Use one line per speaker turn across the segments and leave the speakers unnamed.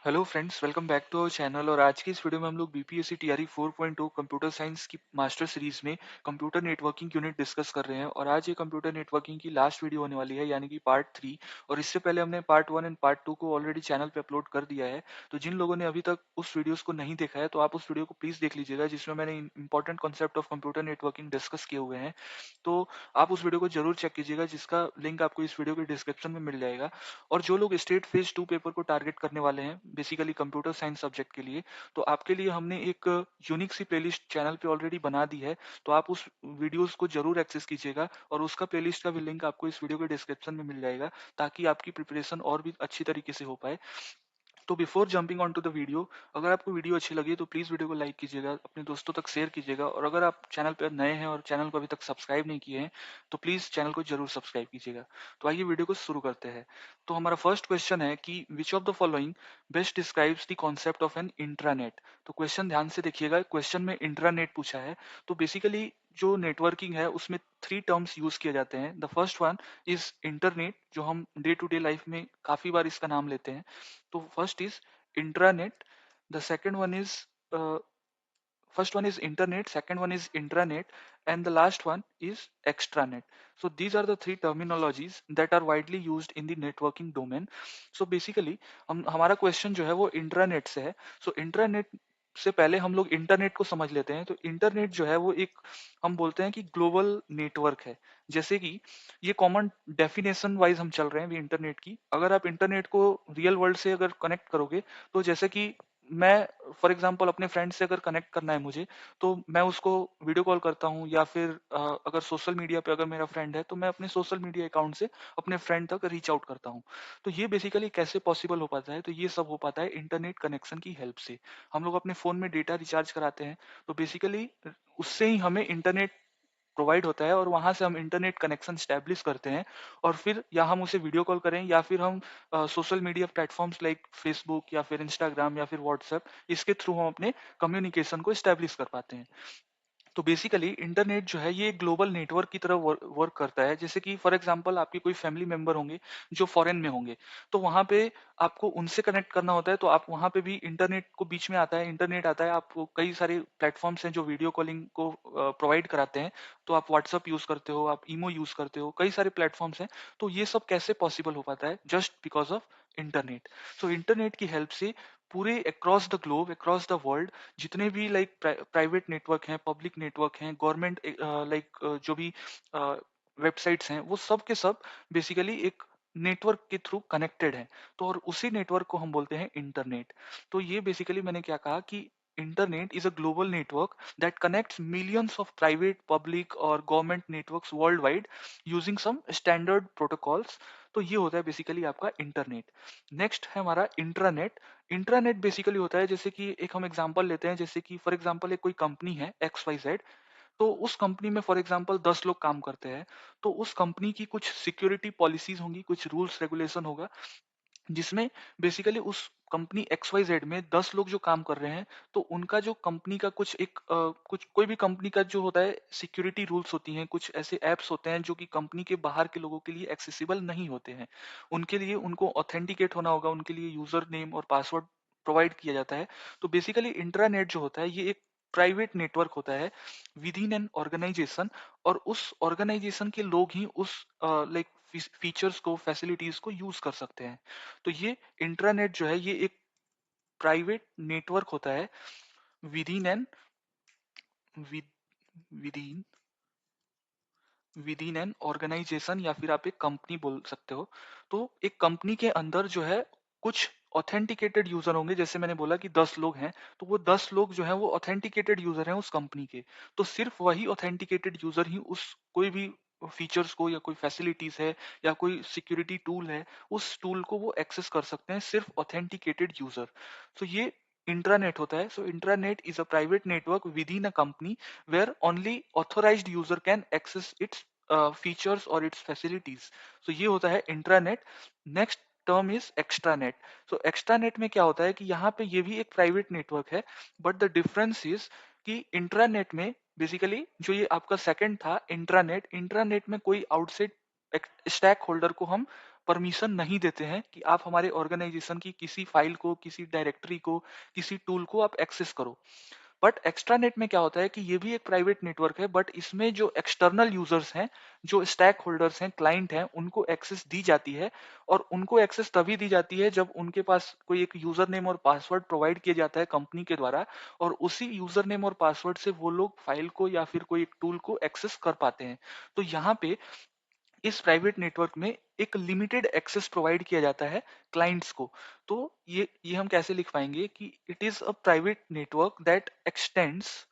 Hello friends, welcome back to our channel. और आज की इस वीडियो में हम लोग बीपीएससी टीआरई 4.2 कंप्यूटर साइंस की मास्टर सीरीज में कंप्यूटर नेटवर्किंग यूनिट डिस्कस कर रहे हैं। और आज ये कंप्यूटर नेटवर्किंग की लास्ट वीडियो होने वाली है, यानी कि पार्ट 3। और इससे पहले हमने पार्ट 1 एंड पार्ट 2 को ऑलरेडी चैनल पे अपलोड कर दिया है। तो जिन लोगों ने अभी तक उस वीडियोस को नहीं देखा है तो आप उस वीडियो को प्लीज देख लीजिएगा, जिसमें मैंने important concept of computer networking discuss किए हुए हैं। तो आप उस वीडियो को जरूर चेक कीजिएगा, जिसका लिंक आपको इस वीडियो के डिस्क्रिप्शन में मिल जाएगा। और जो लोग स्टेट फेज 2 पेपर को टारगेट करने वाले हैं बेसिकली कंप्यूटर साइंस सब्जेक्ट के लिए, तो आपके लिए हमने एक यूनिक सी प्लेलिस्ट चैनल पे ऑलरेडी बना दी है। तो आप उस वीडियोस को जरूर एक्सेस कीजिएगा, और उसका प्लेलिस्ट का भी लिंक आपको इस वीडियो के डिस्क्रिप्शन में मिल जाएगा, ताकि आपकी प्रिपरेशन और भी अच्छी तरीके से हो पाए। तो before jumping on to the video, अगर आपको वीडियो अच्छी लगी तो प्लीज़ वीडियो को लाइक कीजिएगा, अपने दोस्तों तक शेयर कीजिएगा। और अगर आप चैनल पर नए हैं और चैनल को अभी तक सब्सक्राइब नहीं किए हैं तो प्लीज़ चैनल को जरूर सब्सक्राइब कीजिएगा। तो आइए वीडियो को शुरू करते हैं। तो हमारा फर्स्ट क्वेश्चन है कि which of the following best describes the concept of an intranet. तो क्वेश्चन ध्यान से देखिएगा, क्वेश्चन में इंट्रानेट पूछा है। तो बेसिकली जो नेटवर्किंग है उसमें थ्री टर्म्स यूज किए जाते हैं। The first one is internet, जो हम डे टू डे लाइफ में काफी बार इसका नाम लेते हैं। तो first is intranet, the second one is uh, first one is internet, second one is intranet, and the last one is extranet. So these are the three terminologies that are widely used in the networking domain. So basically हम हमारा question जो है वो intranet से है। So intranet से पहले हम लोग इंटरनेट को समझ लेते हैं। तो इंटरनेट जो है वो एक, हम बोलते हैं कि ग्लोबल नेटवर्क है। जैसे कि ये कॉमन डेफिनेशन वाइज हम चल रहे हैं अभी इंटरनेट की। अगर आप इंटरनेट को रियल वर्ल्ड से अगर कनेक्ट करोगे, तो जैसे कि मैं फॉर एग्जांपल अपने फ्रेंड से अगर कनेक्ट करना है मुझे, तो मैं उसको वीडियो कॉल करता हूँ, या फिर अगर सोशल मीडिया पे अगर मेरा फ्रेंड है तो मैं अपने सोशल मीडिया अकाउंट से अपने फ्रेंड तक रीच आउट करता हूँ। तो ये बेसिकली कैसे पॉसिबल हो पाता है? तो ये सब हो पाता है इंटरनेट कनेक्शन की हेल्प से। हम लोग अपने फोन में डेटा रिचार्ज कराते हैं, तो बेसिकली उससे ही हमें इंटरनेट प्रोवाइड होता है, और वहां से हम इंटरनेट कनेक्शन स्टैब्लिश करते हैं। और फिर या हम उसे वीडियो कॉल करें, या फिर हम social media platforms like Facebook या फिर इंस्टाग्राम या फिर व्हाट्सएप, इसके थ्रू हम अपने कम्युनिकेशन को स्टैब्लिश कर पाते हैं। तो बेसिकली इंटरनेट जो है ये ग्लोबल नेटवर्क की तरह वर्क करता है। जैसे कि फॉर एग्जांपल आपके कोई फैमिली मेंबर होंगे जो फॉरेन में होंगे, तो वहां पे आपको उनसे कनेक्ट करना होता है, तो आप वहां पे भी इंटरनेट को बीच में आता है, इंटरनेट आता है। आपको कई सारे प्लेटफॉर्म्स हैं जो वीडियो कॉलिंग को प्रोवाइड कराते हैं। तो आप व्हाट्सअप यूज करते हो, आप ईमो यूज करते हो, कई सारे प्लेटफॉर्म्स हैं। तो ये सब कैसे पॉसिबल हो पाता है? Just because of internet. So internet की हेल्प से पूरे across the globe, across the world, जितने भी लाइक प्राइवेट नेटवर्क हैं, पब्लिक नेटवर्क हैं, गवर्नमेंट लाइक जो भी वेबसाइट्स हैं, वो सब के सब बेसिकली एक नेटवर्क के थ्रू कनेक्टेड हैं। तो और उसी नेटवर्क को हम बोलते हैं इंटरनेट। तो ये बेसिकली मैंने क्या कहा कि internet is a global network that connects millions of private, public और government networks world wide using some standard protocols. तो ये होता है बेसिकली आपका इंटरनेट। नेक्स्ट है हमारा इंट्रानेट। इंट्रानेट बेसिकली होता है, जैसे कि एक हम एग्जांपल लेते हैं, जैसे कि फॉर एग्जांपल एक कोई कंपनी है एक्स वाई जेड। तो उस कंपनी में फॉर एग्जांपल 10 लोग काम करते हैं। तो उस कंपनी की कुछ सिक्योरिटी पॉलिसीज होंगी, कुछ रूल्स रेगुलेशन होगा, जिसमें बेसिकली उस कंपनी एक्स वाई जेड में 10 लोग जो काम कर रहे हैं, तो उनका जो कंपनी का कुछ एक कुछ कोई भी कंपनी का जो होता है सिक्योरिटी रूल्स होती हैं, कुछ ऐसे एप्स होते हैं जो कि कंपनी के बाहर के लोगों के लिए एक्सेसिबल नहीं होते हैं। उनके लिए उनको ऑथेंटिकेट होना होगा, उनके लिए यूजर नेम और पासवर्ड प्रोवाइड किया जाता है। तो बेसिकली इंट्रानेट जो होता है ये एक प्राइवेट नेटवर्क होता है विद इन एन ऑर्गेनाइजेशन। और उस ऑर्गेनाइजेशन के लोग ही उस लाइक फीचर्स को, फैसिलिटीज को यूज कर सकते हैं। तो ये इंट्रानेट जो है ये एक प्राइवेट नेटवर्क होता है within an within within an organization, या फिर आप एक कंपनी बोल सकते हो। तो एक कंपनी के अंदर जो है कुछ ऑथेंटिकेटेड यूजर होंगे। जैसे मैंने बोला कि 10 लोग हैं, तो वो 10 लोग जो हैं वो ऑथेंटिकेटेड यूजर हैं उस कंपनी के। तो सिर्फ वही ऑथेंटिकेटेड यूजर ही उस कोई भी फीचर्स को, या कोई फैसिलिटीज है, या कोई सिक्योरिटी टूल है, उस टूल को वो एक्सेस कर सकते हैं, सिर्फ ऑथेंटिकेटेड यूजर। तो ये इंट्रानेट होता है। So intranet is a private network within a company where only authorized user can access its features or its facilities. So ये होता है intranet. Next term is extranet. So extranet में क्या होता है कि यहाँ पे ये भी एक प्राइवेट नेटवर्क है, बट द डिफरेंस इज कि इंट्रानेट में बेसिकली जो ये आपका सेकंड था इंट्रानेट, इंट्रानेट में कोई आउटसाइड स्टैक होल्डर को हम परमिशन नहीं देते हैं कि आप हमारे ऑर्गेनाइजेशन की किसी फाइल को, किसी डायरेक्टरी को, किसी टूल को आप एक्सेस करो। बट एक्स्ट्रानेट में क्या होता है कि ये भी एक प्राइवेट नेटवर्क है, बट इसमें जो एक्सटर्नल यूजर्स हैं, जो स्टैक होल्डर्स हैं, क्लाइंट हैं, उनको एक्सेस दी जाती है। और उनको एक्सेस तभी दी जाती है जब उनके पास कोई एक यूजर नेम और पासवर्ड प्रोवाइड किया जाता है कंपनी के द्वारा, और उसी यूजर नेम और पासवर्ड से वो लोग फाइल को या फिर कोई एक टूल को एक्सेस कर पाते हैं। तो यहाँ पे इस प्राइवेट नेटवर्क में एक लिमिटेड एक्सेस प्रोवाइड किया जाता है क्लाइंट्स को। तो ये हम कैसे लिख पाएंगे कि it is a private network that x tends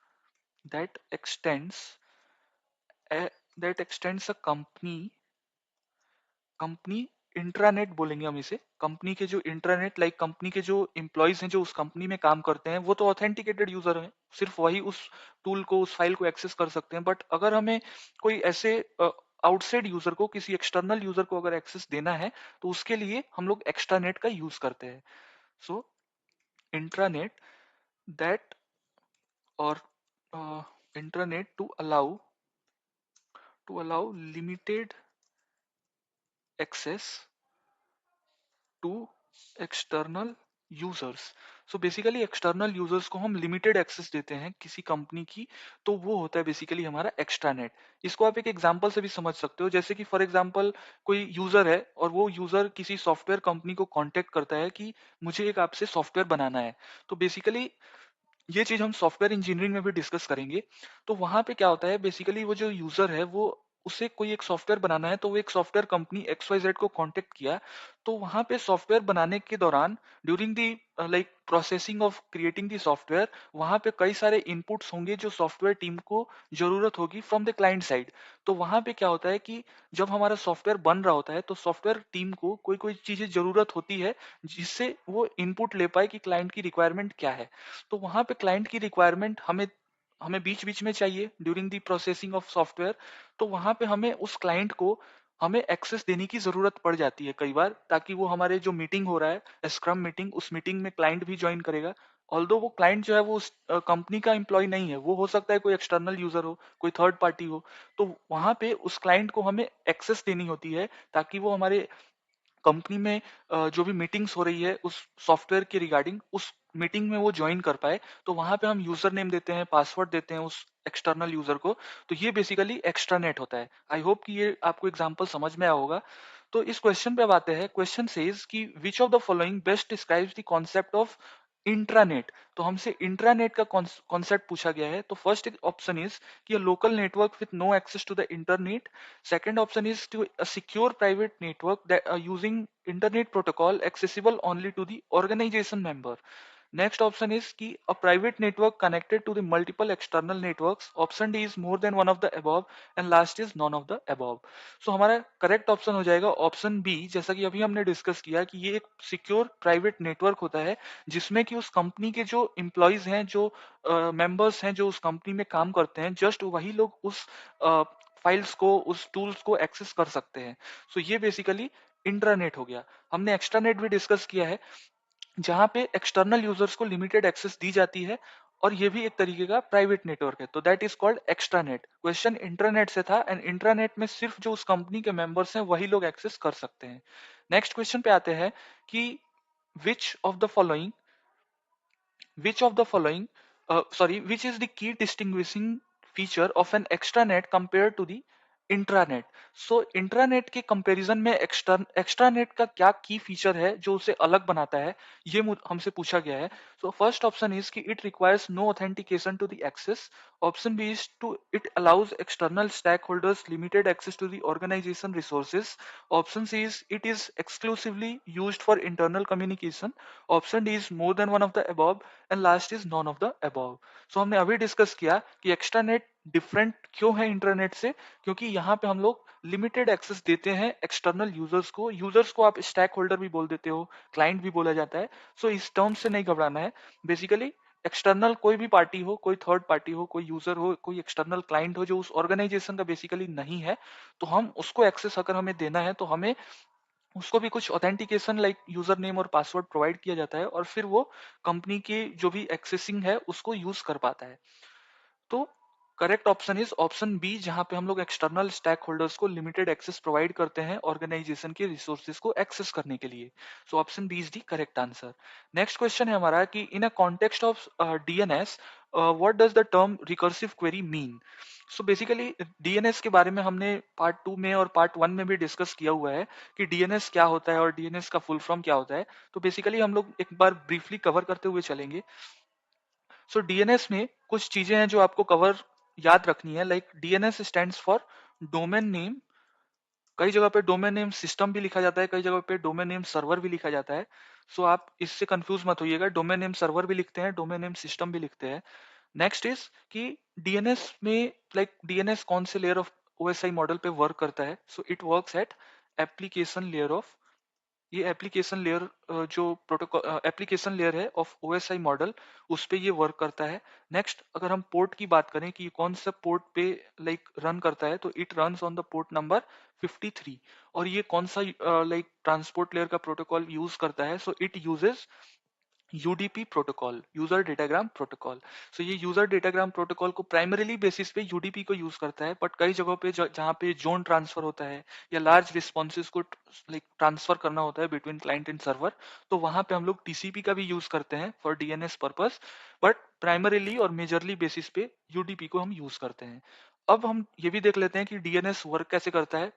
a company intranet बोलेंगे हम इसे। कंपनी के जो इंट्रानेट, लाइक कंपनी के जो एम्प्लॉयज हैं जो उस कंपनी में काम करते हैं, वो तो ऑथेंटिकेटेड यूजर हैं, सिर्फ वही उस टूल को, उस फाइल को एक्सेस कर सकते हैं। बट अगर हमें कोई ऐसे आउटसाइड यूजर को, किसी एक्सटर्नल यूजर को अगर एक्सेस देना है, तो उसके लिए हम लोग एक्स्ट्रानेट का यूज करते हैं। सो इंट्रानेट दैट और intranet to allow limited access to external users. So basically external users को हम लिमिटेड एक्सेस देते हैं किसी कंपनी की, तो वो होता है बेसिकली हमारा एक्स्ट्रानेट। इसको आप एक एग्जांपल से भी समझ सकते हो, जैसे कि फॉर एग्जांपल कोई यूजर है और वो यूजर किसी सॉफ्टवेयर कंपनी को कांटेक्ट करता है कि मुझे एक आपसे सॉफ्टवेयर बनाना है। तो बेसिकली ये चीज हम सॉफ्टवेयर इंजीनियरिंग में भी डिस्कस करेंगे। तो वहां पे क्या होता है, बेसिकली वो जो यूजर है, वो उसे कोई एक सॉफ्टवेयर बनाना है, तो वो एक सॉफ्टवेयर कंपनी XYZ को कांटेक्ट किया। तो वहां पे सॉफ्टवेयर बनाने के दौरान, during the like processing of creating the software, वहां पे कई सारे इनपुट्स होंगे जो सॉफ्टवेयर टीम को जरूरत होगी फ्रॉम द क्लाइंट साइड। तो वहां पे क्या होता है कि जब हमारा सॉफ्टवेयर बन रहा होता है, तो सॉफ्टवेयर टीम को कोई कोई चीजें जरूरत होती है जिससे वो इनपुट ले पाए कि क्लाइंट की रिक्वायरमेंट क्या है। तो वहां पे क्लाइंट की रिक्वायरमेंट हमें हमें बीच बीच में चाहिए during the processing of software. तो वहां पे हमें उस क्लाइंट को हमें एक्सेस देने की जरूरत पड़ जाती है कई बार, ताकि वो हमारे जो मीटिंग हो रहा है, स्क्रम मीटिंग, उस मीटिंग में क्लाइंट भी ज्वाइन करेगा। ऑल्दो वो क्लाइंट जो है वो उस कंपनी का एम्प्लॉय नहीं है, वो हो सकता है कोई एक्सटर्नल यूजर हो, कोई थर्ड पार्टी हो। तो वहां पे उस क्लाइंट को हमें एक्सेस देनी होती है, ताकि वो हमारे कंपनी में जो भी मीटिंग्स हो रही है उस सॉफ्टवेयर के रिगार्डिंग, उस मीटिंग में वो ज्वाइन कर पाए। तो वहां पे हम यूजर नेम देते हैं, पासवर्ड देते हैं उस एक्सटर्नल यूजर को। तो ये बेसिकली एक्स्ट्रानेट होता है। आई होप कि ये आपको एग्जांपल समझ में आया होगा। तो इस क्वेश्चन पे अब आते हैं। क्वेश्चन सेज कि which of the following best describes the concept of intranet. तो हमसे इंट्रानेट का कॉन्सेप्ट पूछा गया है। तो फर्स्ट ऑप्शन इज कि a local network with no access to the internet. Second option is to a secure private network that are using internet protocol accessible only to the organization member. Next option is कि a private network connected to the multiple external networks. Option D is more than one of the above and last is none of the above. So हमारा correct option हो जाएगा option B, जैसा कि अभी हमने discuss किया कि ये एक सिक्योर प्राइवेट नेटवर्क होता है जिसमें कि उस कंपनी के जो एम्प्लॉयज हैं, जो मेंबर्स हैं, जो उस कंपनी में काम करते हैं, जस्ट वही लोग उस फाइल्स को, उस टूल्स को एक्सेस कर सकते हैं। सो ये बेसिकली इंट्रानेट हो गया। हमने एक्सट्रानेट भी डिस्कस किया है, जहां पे एक्सटर्नल यूजर्स को लिमिटेड एक्सेस दी जाती है, और ये भी एक तरीके का प्राइवेट नेटवर्क है। तो that is called extranet. Question internet से था, एंड इंटरनेट में सिर्फ जो उस कंपनी के मेंबर्स हैं वही लोग एक्सेस कर सकते हैं। नेक्स्ट क्वेश्चन पे आते हैं कि which of the following which of the following which is the key distinguishing feature of an extranet compared to the intranet. So intranet के कंपैरिजन में एक्स्ट्रानेट का क्या की फीचर है जो उसे अलग बनाता है, ये हमसे पूछा गया है। सो फर्स्ट ऑप्शन इज कि it requires no authentication to the access. Option B is to it allows external stakeholders limited access to the organisation resources. Option C is it is exclusively used for internal communication. Option D is more than one of the above and last is none of the above. So हमने अभी discuss किया कि extranet different क्यों है internet से, क्योंकि यहाँ पे हम लोग लिमिटेड एक्सेस देते हैं एक्सटर्नल यूजर्स को। यूजर्स को आप स्टैक होल्डर भी बोल देते हो, क्लाइंट भी बोला जाता है। सो इस टर्म से नहीं घबराना है। बेसिकली एक्सटर्नल कोई भी पार्टी हो, कोई थर्ड पार्टी हो, कोई यूजर हो, कोई एक्सटर्नल क्लाइंट हो जो उस ऑर्गेनाइजेशन का बेसिकली नहीं है, तो हम उसको एक्सेस अगर हमें देना है, तो हमें उसको भी कुछ ऑथेंटिकेशन लाइक यूजर नेम और पासवर्ड प्रोवाइड किया जाता है, और फिर वो कंपनी की जो भी एक्सेसिंग है उसको यूज कर पाता है। तो correct option is option B, जहां पे हम लोग एक्सटर्नल स्टैक होल्डर्स को लिमिटेड एक्सेस प्रोवाइड करते हैं ऑर्गेनाइजेशन के रिसोर्सेज को एक्सेस करने के लिए। So option B is the correct answer. Next question है हमारा कि in a context of DNS what does the term recursive query mean. So basically DNS के बारे में हमने पार्ट 2 में और पार्ट 1 में भी डिस्कस किया हुआ है कि डीएनएस क्या होता है और डीएनएस का फुल फॉर्म क्या होता है। तो बेसिकली हम लोग एक बार ब्रीफली कवर करते हुए चलेंगे। सो डीएनएस में कुछ चीजें हैं जो आपको कवर याद रखनी है, like DNS stands for domain name. कई जगह पे डोमेन नेम सिस्टम भी लिखा जाता है, कई जगह पे डोमेन नेम सर्वर भी लिखा जाता है। सो आप इससे कंफ्यूज मत होइएगा, डोमेन नेम सर्वर भी लिखते हैं, डोमेन नेम सिस्टम भी लिखते हैं। नेक्स्ट इज कि डीएनएस में लाइक डीएनएस कौन से लेयर ऑफ ओएसआई मॉडल पे वर्क करता है। So it works eight application layer of, ये एप्लीकेशन लेयर जो प्रोटोकॉल एप्लीकेशन लेयर है ऑफ ओएसआई मॉडल, उस पे ये वर्क करता है। नेक्स्ट अगर हम पोर्ट की बात करें कि कौन सा पोर्ट पे लाइक रन करता है, तो it runs on the port number 53। और ये कौन सा लाइक ट्रांसपोर्ट लेयर का प्रोटोकॉल यूज करता है, so it uses UDP protocol, user datagram protocol. So ये यूजर डेटाग्राम प्रोटोकॉल को प्राइमरीली बेसिस पे यूडीपी को यूज करता है, बट कई जगहों पे जहाँ पे जोन ट्रांसफर होता है या लार्ज रिस्पॉन्सेज को लाइक ट्रांसफर करना होता है बिटवीन क्लाइंट एंड सर्वर, तो वहां पे हम लोग टीसीपी का भी यूज करते हैं for DNS purpose, but primarily और मेजरली बेसिस पे यूडीपी को हम यूज करते हैं। अब हम ये भी देख लेते हैं कि डीएनएस वर्क कैसे करता है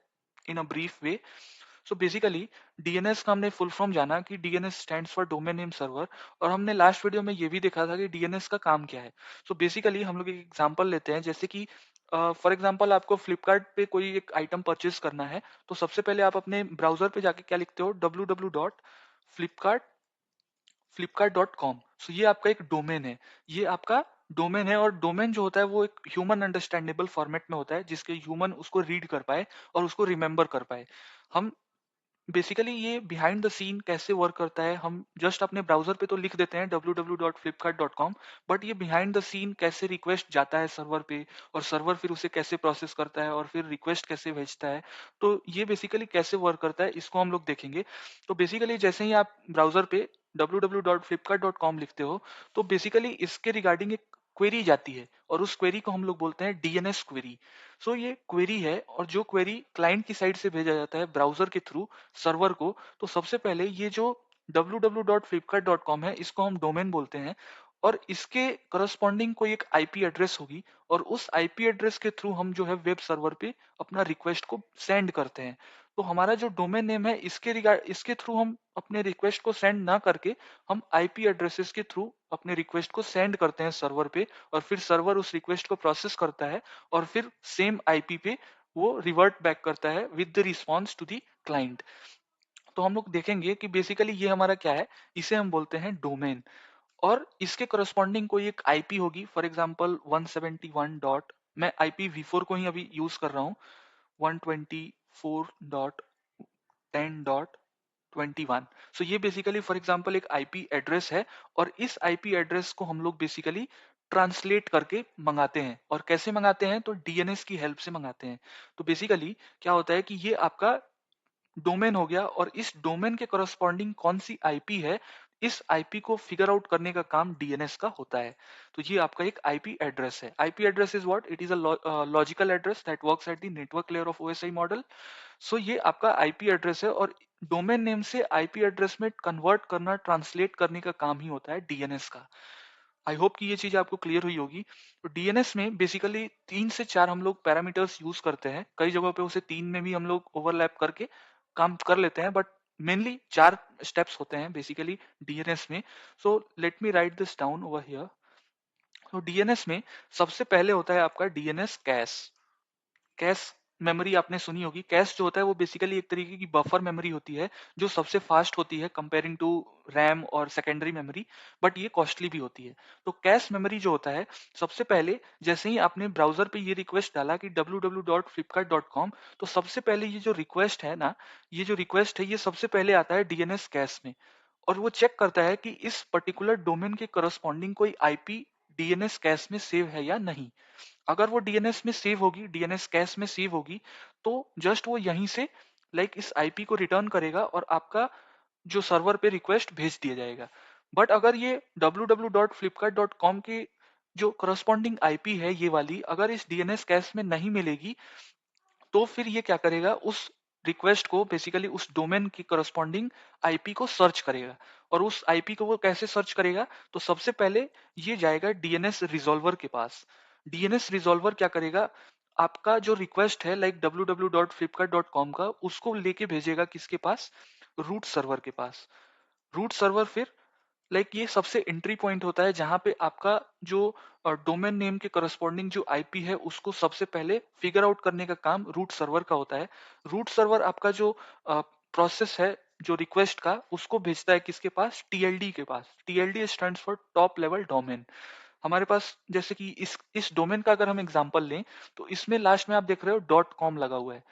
in a brief way. So basically DNS का हमने फुल फॉर्म जाना कि DNS stands for domain name server, और हमने लास्ट वीडियो में ये भी देखा था कि डीएनएस का काम क्या है। सो बेसिकली हम लोग एक एग्जांपल लेते हैं, जैसे कि फॉर एग्जांपल आपको फ्लिपकार्ट पे कोई एक आइटम परचेज करना है, तो सबसे पहले आप अपने ब्राउजर पे जाके क्या लिखते हो, www.flipkart flipkart.com। सो ये आपका एक डोमेन है, ये आपका डोमेन है, और डोमेन जो होता है वो एक ह्यूमन अंडरस्टैंडेबल फॉर्मेट में होता है जिसके ह्यूमन उसको रीड कर पाए और उसको रिमेम्बर कर पाए। हम बेसिकली ये बिहाइंड द सीन कैसे वर्क करता है, हम जस्ट अपने ब्राउजर पे तो लिख देते हैं www.flipkart.com, बट ये बिहाइंड द सीन कैसे रिक्वेस्ट जाता है सर्वर पे, और सर्वर फिर उसे कैसे प्रोसेस करता है और फिर रिक्वेस्ट कैसे भेजता है, तो ये बेसिकली कैसे वर्क करता है इसको हम लोग देखेंगे। तो बेसिकली जैसे ही आप ब्राउजर पे www.flipkart.com लिखते हो, तो बेसिकली इसके रिगार्डिंग एक क्वेरी जाती है, और उस क्वेरी को हम लोग बोलते हैं डीएनएस क्वेरी। सो ये क्वेरी है, और जो क्वेरी क्लाइंट की साइड से भेजा जाता है ब्राउजर के थ्रू सर्वर को, तो सबसे पहले ये जो www.flipkart.com है, इसको हम डोमेन बोलते हैं, और इसके करस्पॉन्डिंग कोई एक आईपी एड्रेस होगी, और उस आईपी एड्रेस के थ्रू हम जो है वेब सर्वर पे अपना रिक्वेस्ट को सेंड करते हैं। तो हमारा जो डोमेन नेम है, इसके थ्रू हम अपने रिक्वेस्ट को सेंड ना करके हम आईपी एड्रेसेस के थ्रू अपने रिक्वेस्ट को सेंड करते हैं सर्वर पे, और फिर सर्वर उस रिक्वेस्ट को प्रोसेस करता है, और फिर सेम आईपी पे वो रिवर्ट बैक करता है with the response to the client. तो हम लोग देखेंगे कि बेसिकली ये हमारा क्या है, इसे हम बोलते हैं डोमेन, और इसके करस्पॉन्डिंग कोई एक आईपी होगी, फॉर एग्जांपल 171 डॉट, मैं आईपी वी4 को ही अभी यूज कर रहा हूँ, 124.10.21। सो ये बेसिकली फॉर एग्जांपल एक आईपी एड्रेस है, और इस आईपी एड्रेस को हम लोग बेसिकली ट्रांसलेट करके मंगाते हैं, और कैसे मंगाते हैं, तो डीएनएस की हेल्प से मंगाते हैं। तो बेसिकली क्या होता है कि ये आपका डोमेन हो गया, और इस डोमेन के करस्पॉन्डिंग कौन सी आईपी है, इस आईपी को फिगर आउट करने का काम डीएनएस का होता है। तो ये आपका एक आईपी एड्रेस है। IP address is what, it is a logical address that works at the network layer of OSI model. So ये आपका आईपी एड्रेस है, और डोमेन नेम से आईपी एड्रेस में कन्वर्ट करना, ट्रांसलेट करने का काम ही होता है डीएनएस का। आई होप कि ये चीज आपको क्लियर हुई होगी। तो डीएनएस में बेसिकली 3 से 4 हम लोग पैरामीटर्स यूज करते हैं, कई जगहों पे उसे 3 में भी हम लोग ओवरलैप करके काम कर लेते हैं, बट मेनली 4 स्टेप्स होते हैं बेसिकली डीएनएस में। So let me right this down over here. तो डीएनएस में सबसे पहले होता है आपका डीएनएस कैश। कैश मेमोरी आपने सुनी होगी। कैश जो होता है वो बेसिकली एक तरीके की बफर मेमोरी होती है, जो सबसे फास्ट होती है कंपेयरिंग टू रैम और सेकेंडरी मेमोरी, बट ये कॉस्टली भी होती है। तो कैश मेमोरी जो होता है, सबसे पहले जैसे ही आपने ब्राउजर पे ये रिक्वेस्ट डाला कि www.flipkart.com, तो सबसे पहले ये जो रिक्वेस्ट है ना, ये जो रिक्वेस्ट है, ये सबसे पहले आता है डीएनएस कैश में, और वो चेक करता है कि इस पर्टिकुलर डोमेन के करस्पॉन्डिंग कोई आईपी डीएनएस कैश में सेव है या नहीं। अगर वो डीएनएस में सेव होगी, डीएनएस कैश में सेव होगी, तो जस्ट वो यहीं से लाइक इस आईपी को रिटर्न करेगा, और आपका जो सर्वर पे रिक्वेस्ट भेज दिया जाएगा। बट अगर ये www.flipkart.com के जो करस्पॉन्डिंग आईपी है ये वाली, अगर इस डीएनएस कैश में नहीं मिलेगी तो फिर ये क्या करेगा, उस रिक्वेस्ट को बेसिकली उस डोमेन की करस्पॉन्डिंग आईपी को सर्च करेगा। और उस आईपी को वो कैसे सर्च करेगा, तो सबसे पहले ये जाएगा डीएनएस रिजॉल्वर के पास। डीएनएस रिजॉल्वर क्या करेगा, आपका जो रिक्वेस्ट है लाइक www.flipkart.com का, उसको लेके भेजेगा किसके पास, रूट सर्वर के पास। रूट सर्वर फिर ये सबसे एंट्री पॉइंट होता है जहां पे आपका जो डोमेन नेम के करस्पॉन्डिंग जो आईपी है उसको सबसे पहले फिगर आउट करने का काम रूट सर्वर का होता है। रूट सर्वर आपका जो प्रोसेस है जो रिक्वेस्ट का, उसको भेजता है किसके पास, टीएलडी के पास। TLD stands for top level domain. हमारे पास जैसे कि इस डोमेन का अगर हम एग्जांपल लें, तो इसमें लास्ट में आप देख रहे हो डॉट कॉम लगा हुआ है,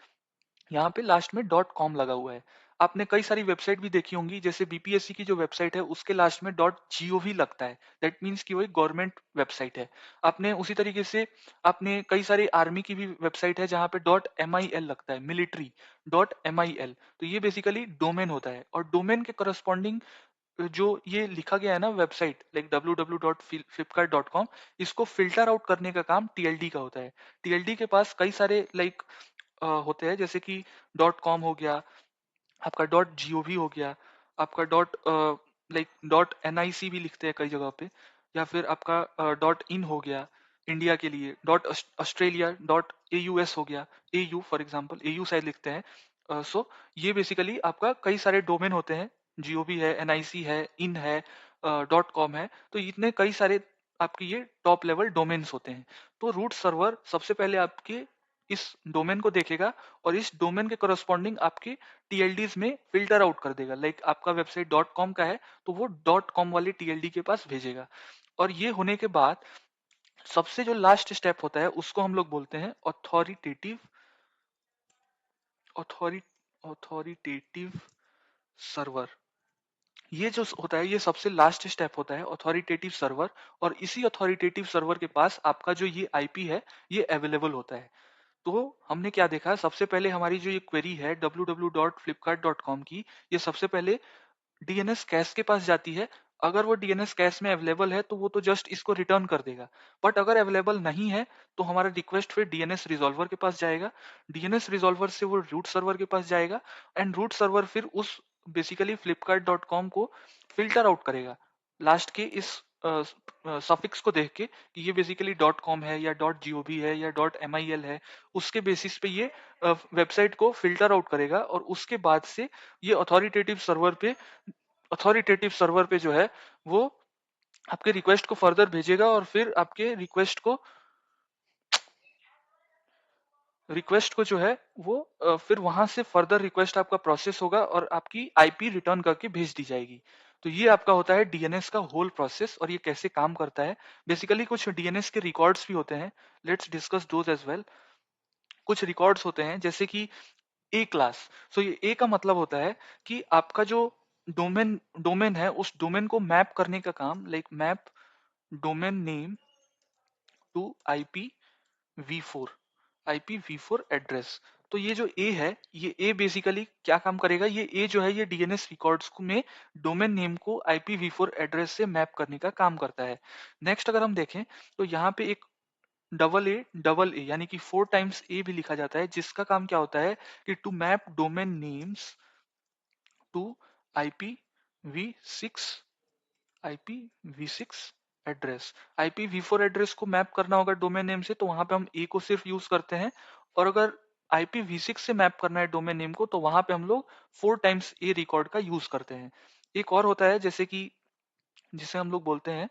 यहाँ पे लास्ट में डॉट कॉम लगा हुआ है। आपने कई सारी वेबसाइट भी देखी होंगी, जैसे बीपीएससी की जो वेबसाइट है उसके लास्ट में डॉट जीओवी लगता है, दैट मीन्स कि वो एक गवर्नमेंट वेबसाइट है। आपने उसी तरीके से आपने कई सारे आर्मी की भी वेबसाइट है जहाँ पे डॉट एम आई एल लगता है, military dot M I L. तो ये बेसिकली डोमेन होता है, और डोमेन के करस्पॉन्डिंग जो ये लिखा गया है ना वेबसाइट लाइक www.flipkart.com, इसको फिल्टर आउट करने का काम टीएलडी का होता है। टीएलडी के पास कई सारे होते हैं, जैसे कि डॉट कॉम हो गया, आपका डॉट जीओवी हो गया, आपका डॉट एनआईसी भी लिखते हैं कई जगह पे, या फिर आपका डॉट इन हो गया इंडिया के लिए, डॉट ऑस्ट्रेलिया, डॉट एयूएस हो गया, एयू फॉर एग्जांपल, एयू शायद लिखते हैं। सो ये बेसिकली आपका कई सारे डोमेन होते हैं, जीओवी है, एनआईसी है, इन है, डॉट कॉम है। तो इतने कई सारे आपके ये टॉप लेवल डोमेन्स होते हैं। तो रूट सर्वर सबसे पहले आपके इस डोमेन को देखेगा और इस डोमेन के करस्पॉन्डिंग आपके टीएलडीज में फिल्टर आउट कर देगा। आपका वेबसाइट डॉट कॉम का है तो वो डॉट कॉम वाली टीएलडी के पास भेजेगा। और ये होने के बाद सबसे जो लास्ट स्टेप होता है उसको हम लोग बोलते हैं ऑथोरिटेटिव ऑथोरि ऑथोरिटेटिव सर्वर। ये जो होता है ये सबसे लास्ट स्टेप होता है, अथॉरिटेटिव सर्वर। और इसी अथॉरिटेटिव सर्वर के पास आपका जो ये आईपी है ये अवेलेबल होता है। तो हमने क्या देखा, सबसे पहले हमारी जो ये क्वेरी है www.flipkart.com की, ये सबसे पहले डीएनएस कैश के पास जाती है। अगर वो डीएनएस कैश में अवेलेबल है तो वो तो जस्ट इसको रिटर्न कर देगा। बट अगर अवेलेबल नहीं है तो हमारा रिक्वेस्ट फिर डीएनएस रिजॉल्वर के पास जाएगा। डीएनएस रिजॉल्वर से वो रूट सर्वर के पास जाएगा, एंड रूट सर्वर फिर उस बेसिकली flipkart.com को फिल्टर आउट करेगा लास्ट के इस सफिक्स को देख के कि ये बेसिकली डॉट कॉम है या डॉट जीओवी है या डॉट एम आई एल है। उसके बेसिस पे ये वेबसाइट को फिल्टर आउट करेगा, और उसके बाद से ये अथॉरिटेटिव सर्वर पे जो है वो आपके रिक्वेस्ट को फर्दर भेजेगा, और फिर आपके रिक्वेस्ट को जो है वो फिर वहां से फर्दर रिक्वेस्ट आपका प्रोसेस होगा और आपकी आईपी रिटर्न करके भेज दी जाएगी। तो ये आपका होता है डीएनएस का होल प्रोसेस, और ये कैसे काम करता है। बेसिकली कुछ डीएनएस के रिकॉर्ड्स भी होते हैं, let's discuss those as well. कुछ रिकॉर्ड्स होते हैं जैसे कि ए क्लास। सो ये ए का मतलब होता है कि आपका जो डोमेन डोमेन है उस डोमेन को मैप करने का काम, map domain name to IP वी4, IP वी4 address. तो ये जो ए है, ये ए बेसिकली क्या काम करेगा, ये ए जो है ये डीएनएस रिकॉर्ड्स में डोमेन नेम को आईपी वी4 एड्रेस से मैप करने का काम करता है। नेक्स्ट अगर हम देखें तो यहाँ पे एक डबल ए यानी कि 4 टाइम्स ए भी लिखा जाता है, जिसका काम क्या होता है कि to map domain names to IP v six IP v six address. IP v four address को मैप करना होगा डोमेन नेम से, तो वहां पे हम ए को सिर्फ यूज करते हैं। और अगर आईपी वी सिक्स से मैप करना है डोमेन नेम को, तो वहां पे हम लोग 4 टाइम्स ए रिकॉर्ड का यूज करते हैं। एक और होता है जैसे कि जिसे हम लोग बोलते हैं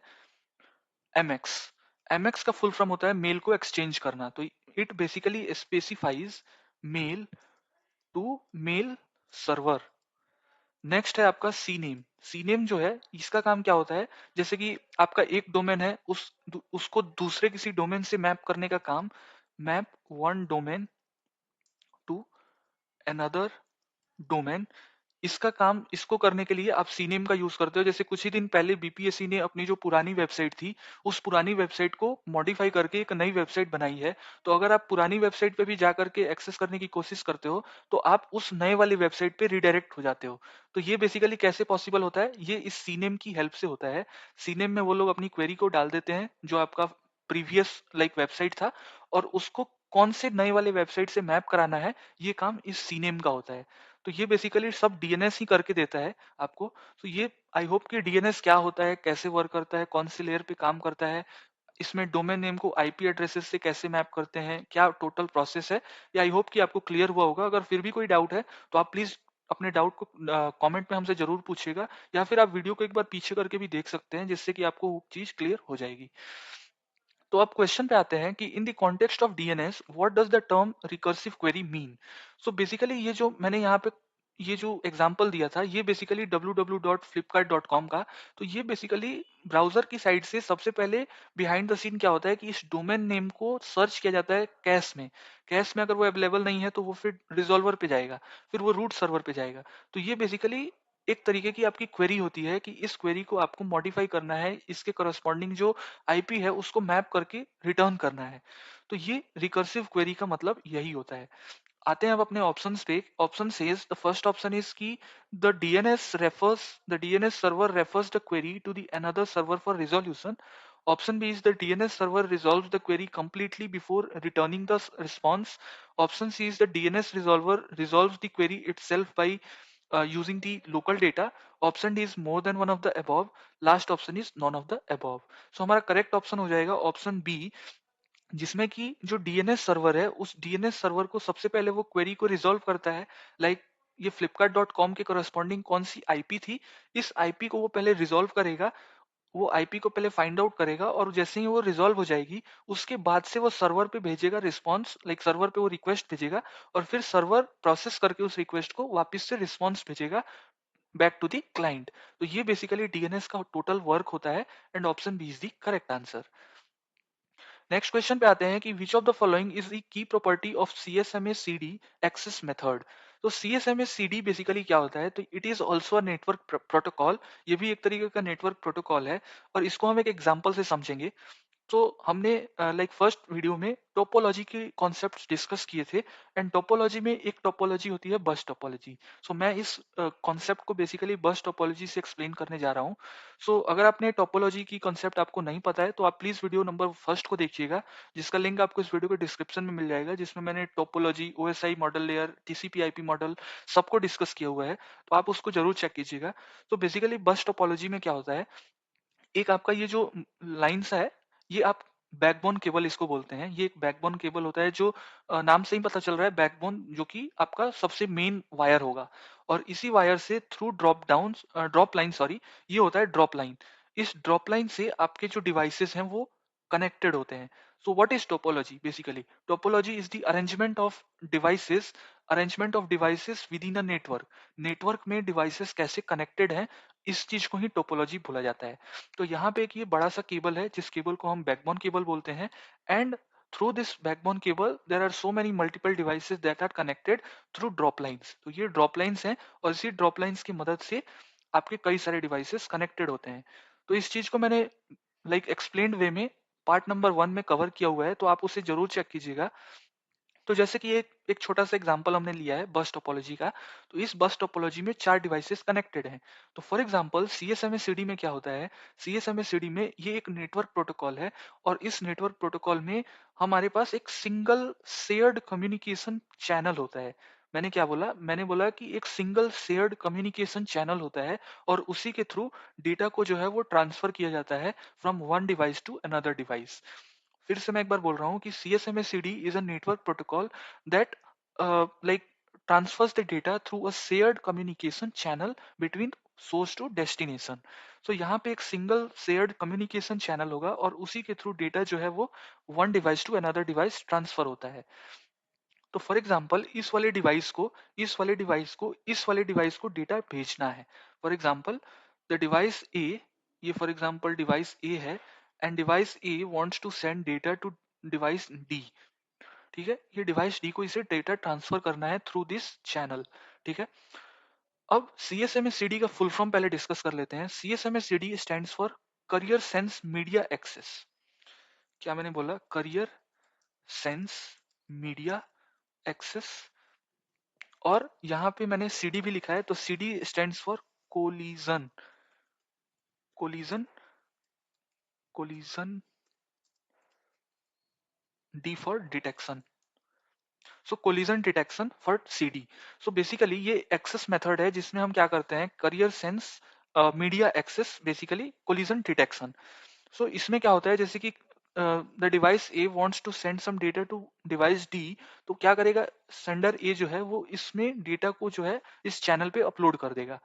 एमएक्स। एमएक्स का फुल फॉर्म होता है मेल को एक्सचेंज करना। तो it basically specifies mail to mail server. Next है आपका सी नेम। सी नेम जो है इसका काम क्या होता है, जैसे कि आपका एक डोमेन है, उसको दूसरे किसी डोमेन से मैप करने का काम, map one domain to another domain इसका काम इसको करने के लिए आप सीनेम का यूज करते हो। जैसे कुछ ही दिन पहले बीपीएससी ने अपनी जो पुरानी वेबसाइट थी, उस पुरानी वेबसाइट को मॉडिफाई करके एक नई वेबसाइट बनाई है। तो अगर आप पुरानी वेबसाइट पे भी जा करके एक्सेस करने की कोशिश करते हो, तो आप उस नए वाली वेबसाइट पे रिडायरेक्ट हो जाते हो। तो ये बेसिकली कैसे पॉसिबल होता है? ये इस सीनेम की हेल्प से होता है। सीनेम में वो लोग अपनी क्वेरी को डाल देते हैं जो आपका प्रीवियस वेबसाइट था, और उसको कौन से नए वाले वेबसाइट से मैप कराना है, ये काम इस सीनेम का होता है। तो ये बेसिकली सब डीएनएस ही करके देता है आपको। तो ये आई होप कि डीएनएस क्या होता है, कैसे वर्क करता है, कौन सी लेयर पे काम करता है, इसमें डोमेन नेम को आईपी एड्रेसेस से कैसे मैप करते हैं, क्या टोटल प्रोसेस है, ये आई होप कि आपको क्लियर हुआ होगा। अगर फिर भी कोई डाउट है तो आप प्लीज अपने डाउट को कमेंट में हमसे जरूर पूछिएगा, या फिर आप वीडियो को एक बार पीछे करके भी देख सकते हैं, जिससे कि आपको वो चीज क्लियर हो जाएगी। तो अब क्वेश्चन पे आते हैं कि in the context of DNS what does the term recursive query mean. So basically ये जो मैंने यहाँ पे ये जो एग्जांपल दिया था, ये बेसिकली www.flipkart.com का। तो ये बेसिकली ब्राउजर की साइड से सबसे पहले बिहाइंड द सीन क्या होता है कि इस डोमेन नेम को सर्च किया जाता है कैश में। कैश में अगर वो अवेलेबल नहीं है तो वो फिर रिजॉल्वर पे जाएगा, फिर वो रूट सर्वर पे जाएगा। तो ये बेसिकली एक तरीके की आपकी क्वेरी होती है कि इस क्वेरी को आपको मॉडिफाई करना है, इसके करस्पॉन्डिंग जो आईपी है उसको मैप करके रिटर्न करना है। तो ये रिकर्सिव क्वेरी का मतलब यही होता है। आते हैं अब अपने ऑप्शंस पे। Option says the first option is की the DNS server refers the query to the another server for resolution. Option B is the DNS server resolves the query completely before returning the response. Option C is the DNS resolver resolves the query itself by using the local data. Option D is more than one of the above. Last option is none of the above. So हमारा correct option हो जाएगा option B, जिसमें कि जो DNS server है, उस DNS server को सबसे पहले वो क्वेरी को रिजॉल्व करता है। लाइक ये flipkart.com के करस्पॉन्डिंग कौन सी आईपी थी, इस आईपी को वो पहले रिजॉल्व करेगा। वो आईपी को पहले फाइंड आउट करेगा, और जैसे ही वो रिजॉल्व हो जाएगी उसके बाद से वो सर्वर पे भेजेगा रिस्पॉन्स। सर्वर पे वो रिक्वेस्ट भेजेगा, और फिर सर्वर प्रोसेस करके उस रिक्वेस्ट को वापस से रिस्पॉन्स भेजेगा बैक टू द क्लाइंट। तो ये बेसिकली डीएनएस का टोटल वर्क होता है, and option B is the correct answer. Next question पे आते हैं कि which of the following is the key property of CSMA CD access method. तो सीएसएमए सीडी बेसिकली क्या होता है? तो it is also a network protocol. ये भी एक तरीके का नेटवर्क प्रोटोकॉल है, और इसको हम एक एग्जांपल से समझेंगे। तो हमने फर्स्ट वीडियो में टोपोलॉजी के कॉन्सेप्ट्स डिस्कस किए थे, एंड टोपोलॉजी में एक टोपोलॉजी होती है बस टोपोलॉजी। सो मैं इस कॉन्सेप्ट को बेसिकली बस टोपोलॉजी से एक्सप्लेन करने जा रहा हूँ। सो अगर आपने टोपोलॉजी की कॉन्सेप्ट आपको नहीं पता है तो आप प्लीज वीडियो नंबर फर्स्ट को देखिएगा, जिसका लिंक आपको इस वीडियो के डिस्क्रिप्शन में मिल जाएगा, जिसमें मैंने topology, OSI model layer, TCP IP model सबको डिस्कस किया हुआ है। तो आप उसको जरूर चेक कीजिएगा। तो बेसिकली बस टोपोलॉजी में क्या होता है, एक आपका ये जो लाइन्स है, ये आप बैकबोन केबल इसको बोलते हैं। ये एक बैकबोन केबल होता है जो नाम से ही पता चल रहा है, बैकबोन जो कि आपका सबसे मेन वायर होगा। और इसी वायर से थ्रू ड्रॉप लाइन सॉरी, ये होता है ड्रॉप लाइन। इस ड्रॉप लाइन से आपके जो डिवाइसेस हैं वो कनेक्टेड होते हैं। So what is topology? Basically topology is the arrangement of devices with in a network. Network में डिवाइसेस कैसे कनेक्टेड हैं, इस चीज को ही टोपोलॉजी बोला जाता है। तो यहाँ पे एक ये बड़ा सा केबल है, जिस केबल को हम बैकबोन केबल बोलते हैं, and through this backbone cable there are so many multiple devices that are connected through drop lines. तो ये ड्रॉप लाइन्स हैं, और इसी ड्रॉप लाइन्स की मदद से आपके कई सारे डिवाइसेस कनेक्टेड होते हैं। तो इस चीज को मैंने एक्सप्लेन्ड वे में पार्ट नंबर 1 में कवर किया हुआ है, तो आप उसे जरूर चेक कीजिएगा। तो जैसे कि एक एक छोटा सा एग्जांपल हमने लिया है बस टोपोलॉजी का। तो इस बस टोपोलॉजी में 4 डिवाइसेस कनेक्टेड हैं। तो फॉर एग्जांपल सीएसएमए में क्या होता है? सीएसएमए में ये एक नेटवर्क प्रोटोकॉल है, और इस नेटवर्क प्रोटोकॉल में हमारे पास एक सिंगल शेयर्ड कम्युनिकेशन चैनल होता है। मैंने क्या बोला? मैंने बोला कि एक सिंगल शेयर्ड कम्युनिकेशन चैनल होता है, और उसी के थ्रू डेटा को जो है वो ट्रांसफर किया जाता है from one device to another device. फिर से मैं एक बार बोल रहा हूँ कि CSMA/CD is a network protocol that transfers the data through a shared communication channel between source to destination. So यहाँ पे एक सिंगल शेयर्ड कम्युनिकेशन चैनल होगा, और उसी के थ्रू डेटा जो है वो one device to another device transfer होता है। तो फॉर एग्जाम्पल इस वाले डिवाइस को डेटा भेजना है। For example the device A, ये फॉर एग्जाम्पल डिवाइस ए है, and device A wants to send data to device D. ठीक है, ये डिवाइस डी को इसे डेटा ट्रांसफर करना है थ्रू दिस चैनल। ठीक है, अब CSMA-CD का फुल फॉर्म पहले डिस्कस कर लेते हैं। CSMA-CD stands for carrier sense media access. क्या मैंने बोला? Carrier sense media access. और यहाँ पे मैंने CD भी लिखा है, तो CD stands for collision. Collision collision D for detection. So collision detection for CD। So basically ये एक्सेस मेथड है जिसमें हम क्या करते हैं, carrier sense media access, basically collision detection. So इसमें क्या होता है, जैसे कि the device A wants to send some data to device D, तो क्या करेगा, सेंडर ए जो है वो इसमें डेटा को जो है इस चैनल पे अपलोड कर देगा।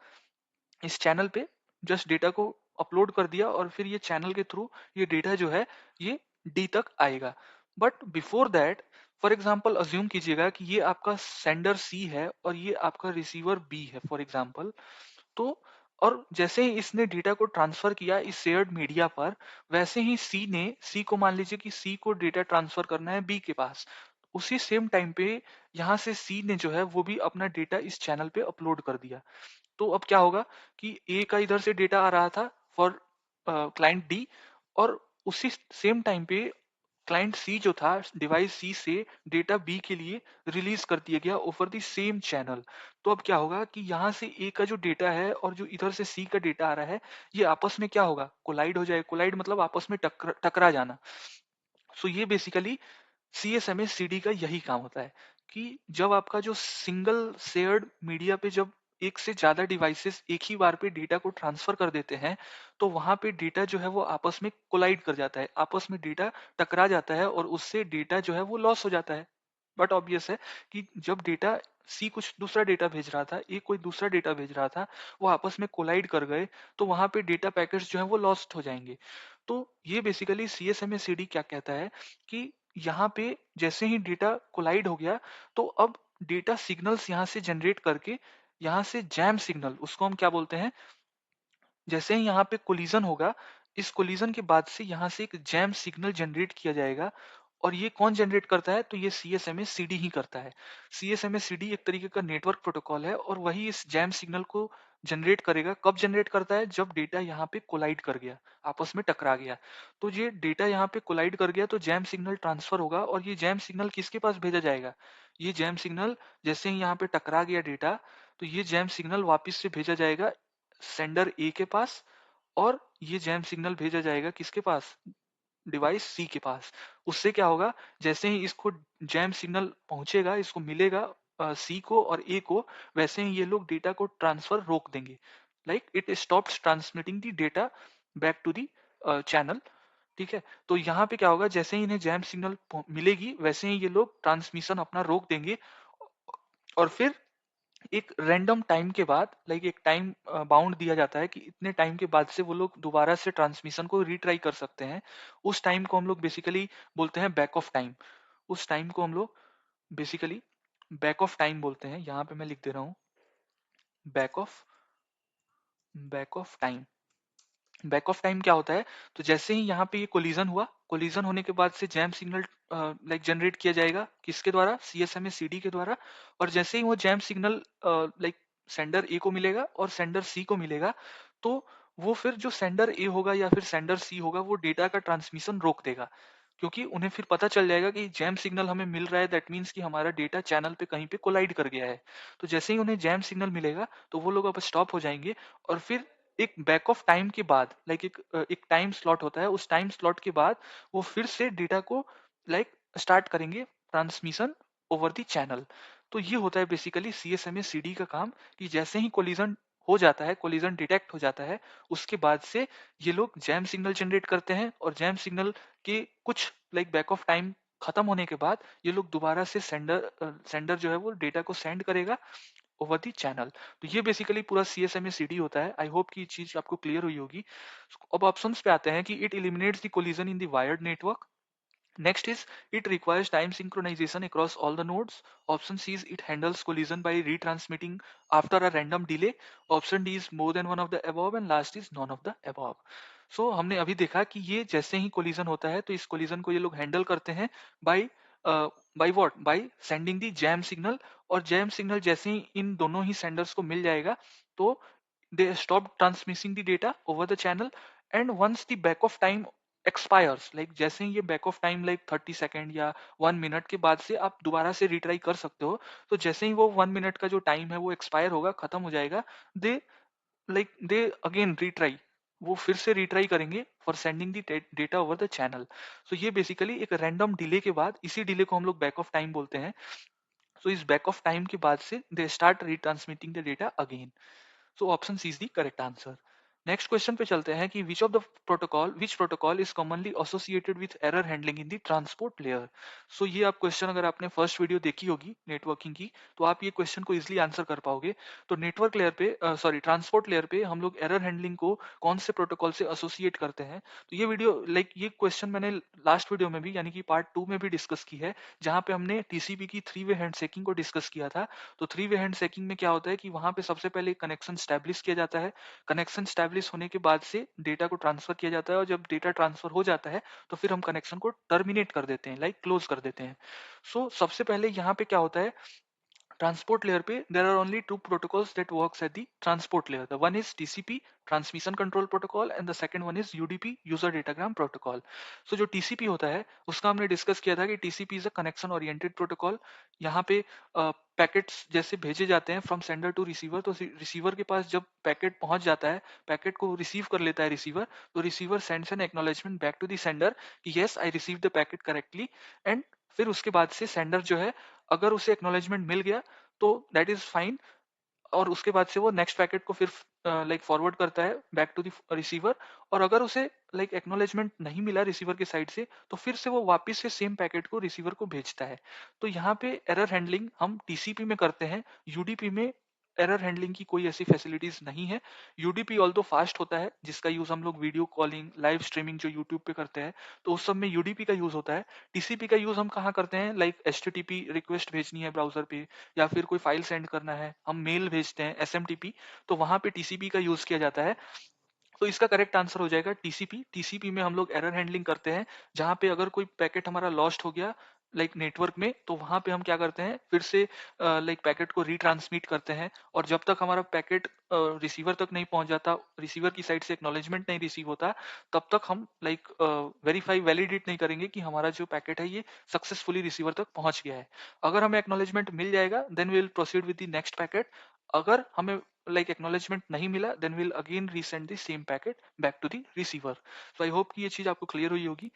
इस चैनल पे जस्ट डेटा को अपलोड कर दिया और फिर ये चैनल के थ्रू ये डेटा जो है ये डी तक आएगा। But before that, for example assume कीजिएगा कि ये आपका सेंडर सी है और ये आपका रिसीवर बी है फॉर एग्जाम्पल। तो और जैसे ही इसने डेटा को ट्रांसफर किया इस शेयर्ड मीडिया पर, वैसे ही सी को मान लीजिए कि सी को डेटा ट्रांसफर करना है बी के पास। उसी सेम टाइम पे यहाँ से सी ने जो है वो भी अपना डेटा इस चैनल पे अपलोड कर दिया। तो अब क्या होगा कि ए का इधर से डेटा आ रहा था फॉर क्लाइंट डी, और उसी सेम टाइम पे क्लाइंट सी जो था डिवाइस सी से डेटा बी के लिए रिलीज कर दिया गया ओवर द सेम चैनल। तो अब क्या होगा कि यहाँ से ए का जो डेटा है और जो इधर से सी का डेटा आ रहा है, ये आपस में क्या होगा, कोलाइड हो जाए। कोलाइड मतलब आपस में टकरा जाना। सो ये बेसिकली CSMA CD का यही काम होता है कि जब आपका जो सिंगल शेयर्ड मीडिया पे जब एक से ज्यादा डिवाइसेस एक ही बार पे डेटा को ट्रांसफर कर देते हैं, तो वहां पे डेटा जो है वो आपस में कोलाइड कर जाता है, आपस में डेटा टकरा जाता है और उससे डेटा जो है वो लॉस हो जाता है। बट ऑब्वियस है कि जब डेटा सी कुछ दूसरा डेटा भेज रहा था, ए कोई दूसरा डेटा भेज रहा था, वो आपस में कोलाइड कर गए, तो वहां पे डेटा पैकेट्स जो है वो लॉस्ट हो जाएंगे। तो ये बेसिकली CSMA CD क्या कहता है कि यहाँ पे जैसे ही डेटा कोलाइड हो गया, तो अब डेटा सिग्नल्स यहाँ से जनरेट करके यहाँ से जैम सिग्नल, उसको हम क्या बोलते हैं, जैसे ही यहाँ पे कोलिजन होगा, इस कोलिजन के बाद से यहाँ से एक जैम सिग्नल जनरेट किया जाएगा। और ये कौन जनरेट करता है, तो ये CSMA CD ही करता है। CSMA CD एक तरीके का नेटवर्क प्रोटोकॉल है और वही इस जैम सिग्नल को जनरेट करेगा। कब जनरेट करता है, जब डेटा यहाँ पे कोलाइड कर गया, आपस में टकरा गया। तो ये डेटा यहाँ पे कोलाइड कर गया तो जैम सिग्नल ट्रांसफर होगा, और ये जैम सिग्नल किसके पास भेजा जाएगा, ये जैम सिग्नल जैसे ही यहाँ पे टकरा गया डेटा, तो ये जैम सिग्नल वापस से भेजा जाएगा सेंडर ए के पास, और ये जैम सिग्नल भेजा जाएगा किसके पास, डिवाइस सी के पास। उससे क्या होगा, जैसे ही इसको जैम सिग्नल पहुंचेगा, इसको मिलेगा सी को और ए को, वैसे ही ये लोग डेटा को ट्रांसफर रोक देंगे। Like it stops transmitting the data back to the channel. ठीक है। तो यहाँ पे क्या होगा, जैसे ही इन्हें जैम सिग्नल मिलेगी, वैसे ही ये लोग ट्रांसमिशन अपना रोक देंगे। और फिर एक रैंडम टाइम के बाद, लाइक एक टाइम बाउंड दिया जाता है कि इतने टाइम के बाद से वो लोग दोबारा से ट्रांसमिशन को रीट्राई कर सकते हैं। उस टाइम को हम लोग बेसिकली बोलते हैं बैक ऑफ टाइम। उस टाइम को हम लोग बेसिकली बैक ऑफ टाइम बोलते हैं। यहाँ पे मैं लिख दे रहा हूँ, back of back off time. Back off time क्या होता है, तो जैसे ही यहाँ पे ये कोलिजन हुआ, कोलिजन होने के बाद से जैम सिग्नल लाइक जनरेट किया जाएगा किसके द्वारा, CSMA CD के द्वारा। और जैसे ही वो जैम सिग्नल लाइक सेंडर ए को मिलेगा और सेंडर सी को मिलेगा, तो वो फिर जो सेंडर ए होगा या फिर सेंडर सी होगा, वो डेटा का ट्रांसमिशन रोक देगा। क्योंकि उन्हें फिर पता चल जाएगा कि जैम सिग्नल हमें मिल रहा है, दैट मीन्स कि हमारा डेटा चैनल पे कहीं पे कोलाइड कर गया है। तो जैसे ही उन्हें जैम सिग्नल मिलेगा, तो वो लोग अब स्टॉप हो जाएंगे। और फिर एक बैक ऑफ टाइम के बाद, लाइक एक टाइम स्लॉट होता है, उस टाइम स्लॉट के बाद वो फिर से डेटा को लाइक स्टार्ट करेंगे ट्रांसमिशन ओवर द चैनल। तो ये होता है बेसिकली CSMA CD का काम, कि जैसे ही कोलिजन हो जाता है, कोलिजन डिटेक्ट हो जाता है, उसके बाद से ये लोग जैम सिग्नल जनरेट करते हैं, और जैम सिग्नल के कुछ लाइक बैक ऑफ टाइम खत्म होने के बाद ये लोग दोबारा से सेंडर जो है वो डेटा को सेंड करेगा ओवर दी चैनल। तो ये बेसिकली पूरा CSMA CD होता है। आई होप कि ये चीज आपको क्लियर हुई होगी। अब ऑप्शंस पे आते हैं कि it eliminates the collision in the wired network. Next is it requires time synchronization across all the nodes. Option C is it handles collision by retransmitting after a random delay. Option D is more than one of the above and last is none of the above. So हमने अभी देखा कि ये जैसे ही collision होता है तो इस collision को ये लोग handle करते हैं by by what, by sending the jam signal. और जैम सिग्नल जैसे ही इन दोनों ही सेंडर्स को मिल जाएगा तो they stop transmitting the data over the channel. And once the back off time expires, like जैसे ही ये back off time like 30 second या 1 मिनट के बाद से आप दोबारा से रिट्राई कर सकते हो। तो जैसे ही वो 1 मिनट का जो टाइम है वो एक्सपायर होगा, खत्म हो जाएगा, दे दे अगेन रिट्राई, वो फिर से रिट्राई करेंगे for sending the data over the channel. So ये बेसिकली एक रैंडम डिले के बाद, इसी डिले को हम लोग बैक ऑफ टाइम बोलते हैं। सो इस बैक ऑफ टाइम के बाद से they start retransmitting the data again. So option C is the correct answer. Next question पे चलते हैं कि which protocol is commonly associated with error handling in the transport layer. So ये आप question, अगर आपने फर्स्ट वीडियो देखी होगी नेटवर्किंग की, तो आप ये क्वेश्चन को इजिली आंसर कर पाओगे। तो नेटवर्क लेयर पे, सॉरी ट्रांसपोर्ट लेयर पे हम लोग एरर हैंडलिंग को कौन से प्रोटोकॉल से एसोसिएट करते हैं। तो ये वीडियो ये क्वेश्चन मैंने लास्ट वीडियो में भी यानी कि पार्ट 2 में भी डिस्कस की है, जहां पे हमने टीसीपी की 3 वे हैंड शेकिंग को डिस्कस किया था। तो 3 वे हैंड शेकिंग में क्या होता है कि वहां पे सबसे पहले कनेक्शन स्टैब्लिश किया जाता है। कनेक्शन स्टैब्लिश होने के बाद से डेटा को ट्रांसफर किया जाता है, और जब डेटा ट्रांसफर हो जाता है तो फिर हम कनेक्शन को टर्मिनेट कर देते हैं, लाइक क्लोज कर देते हैं। सो सबसे पहले यहाँ पे क्या होता है, transport layer पे there are only two protocols that works at the transport layer. The one is TCP, transmission control protocol, and the second one is UDP, user datagram protocol. So जो TCP होता है उसका हमने discuss किया था कि TCP is a connection oriented protocol। यहाँ पे पैकेट्स जैसे भेजे जाते हैं फ्रॉम सेंडर टू रिसीवर, तो रिसीवर के पास जब पैकेट पहुंच जाता है, पैकेट को रिसीव कर लेता है रिसीवर, तो receiver sends an acknowledgement back to the sender कि yes I receive the packet correctly. And फिर उसके बाद से सेंडर जो है, अगर उसे एक्नॉलेजमेंट मिल गया तो दैट इज फाइन, और उसके बाद से वो नेक्स्ट पैकेट को फिर फॉरवर्ड करता है बैक टू द रिसीवर। और अगर उसे एक्नॉलेजमेंट नहीं मिला रिसीवर के साइड से, तो फिर से वो वापस से सेम पैकेट को रिसीवर को भेजता है। तो यहाँ पे एरर हैंडलिंग हम टीसीपी में करते हैं, यूडीपी में एरर हैंडलिंग की कोई ऐसी फैसिलिटीज नहीं है। यूडीपी ऑल्दो फास्ट होता है, जिसका यूज हम लोग वीडियो कॉलिंग, लाइव स्ट्रीमिंग जो यूट्यूब पे करते हैं, तो उस सब में यूडीपी का यूज होता है। टीसीपी का यूज हम कहाँ करते हैं, लाइक एचटीटीपी रिक्वेस्ट भेजनी है ब्राउजर पे, या फिर कोई फाइल सेंड करना है, हम मेल भेजते हैं एसएमटीपी, तो वहां पे टीसीपी का यूज किया जाता है। तो इसका करेक्ट आंसर हो जाएगा टीसीपी। टीसीपी में हम लोग एरर हैंडलिंग करते हैं, जहां पे अगर कोई पैकेट हमारा लॉस्ट हो गया नेटवर्क में, तो वहां पे हम क्या करते हैं, फिर से पैकेट को रिट्रांसमिट करते हैं। और जब तक हमारा पैकेट रिसीवर तक नहीं पहुंच जाता, रिसीवर की साइड से एक्नॉलेजमेंट नहीं रिसीव होता, तब तक हम वेरीफाई वैलिडेट नहीं करेंगे कि हमारा जो पैकेट है ये सक्सेसफुली रिसीवर तक पहुंच गया है। अगर हमें एक्नॉलेजमेंट मिल जाएगा then we will proceed with the next packet. अगर हमें acknowledgement नहीं मिला then we'll again resend the same packet back to the receiver. So I hope कि ये चीज आपको क्लियर हुई होगी।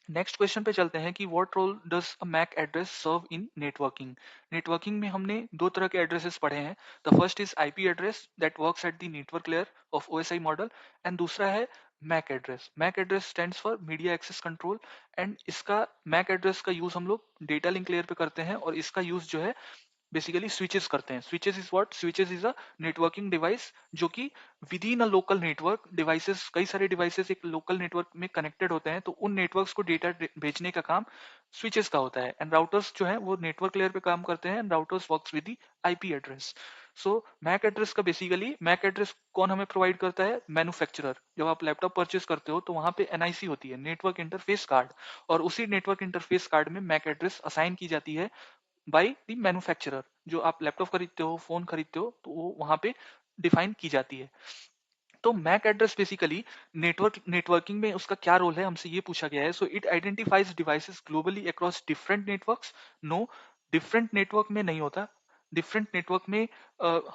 नेक्स्ट क्वेश्चन पे चलते हैं कि what role does a MAC address serve in networking. Networking में हमने दो तरह के एड्रेसेस पढ़े हैं। The first is IP address that works at the network layer of OSI model, and दूसरा है MAC address. MAC address stands for media access control. And इसका मैक एड्रेस का यूज हम लोग डेटा लिंक लेयर पे करते हैं, और इसका यूज जो है बेसिकली स्विचेस करते हैं। Switches is what, switches is a networking device जो कि with in a local network devices, कई सारे डिवाइसेस एक लोकल नेटवर्क में कनेक्टेड होते हैं, तो उन नेटवर्क्स को डेटा भेजने का काम स्विचेस का होता है। एंड राउटर्स जो है वो नेटवर्क लेयर पे काम करते हैं, and routers works with the IP address. So MAC address का बेसिकली, मैक एड्रेस कौन हमें प्रोवाइड करता है, मैन्युफैक्चरर। जब आप लैपटॉप परचेस करते हो तो वहां पे एनआईसी होती है, नेटवर्क इंटरफेस कार्ड, और उसी नेटवर्क इंटरफेस कार्ड में मैक एड्रेस असाइन की जाती है बाय द मैन्युफैक्चरर। जो आप लैपटॉप खरीदते हो, फोन खरीदते हो, तो वो वहां पे डिफाइन की जाती है। तो मैक एड्रेस बेसिकली नेटवर्किंग में उसका क्या रोल है, हमसे ये पूछा गया है। So it identifies devices globally across different networks. No, different network में नहीं होता। डिफरेंट नेटवर्क में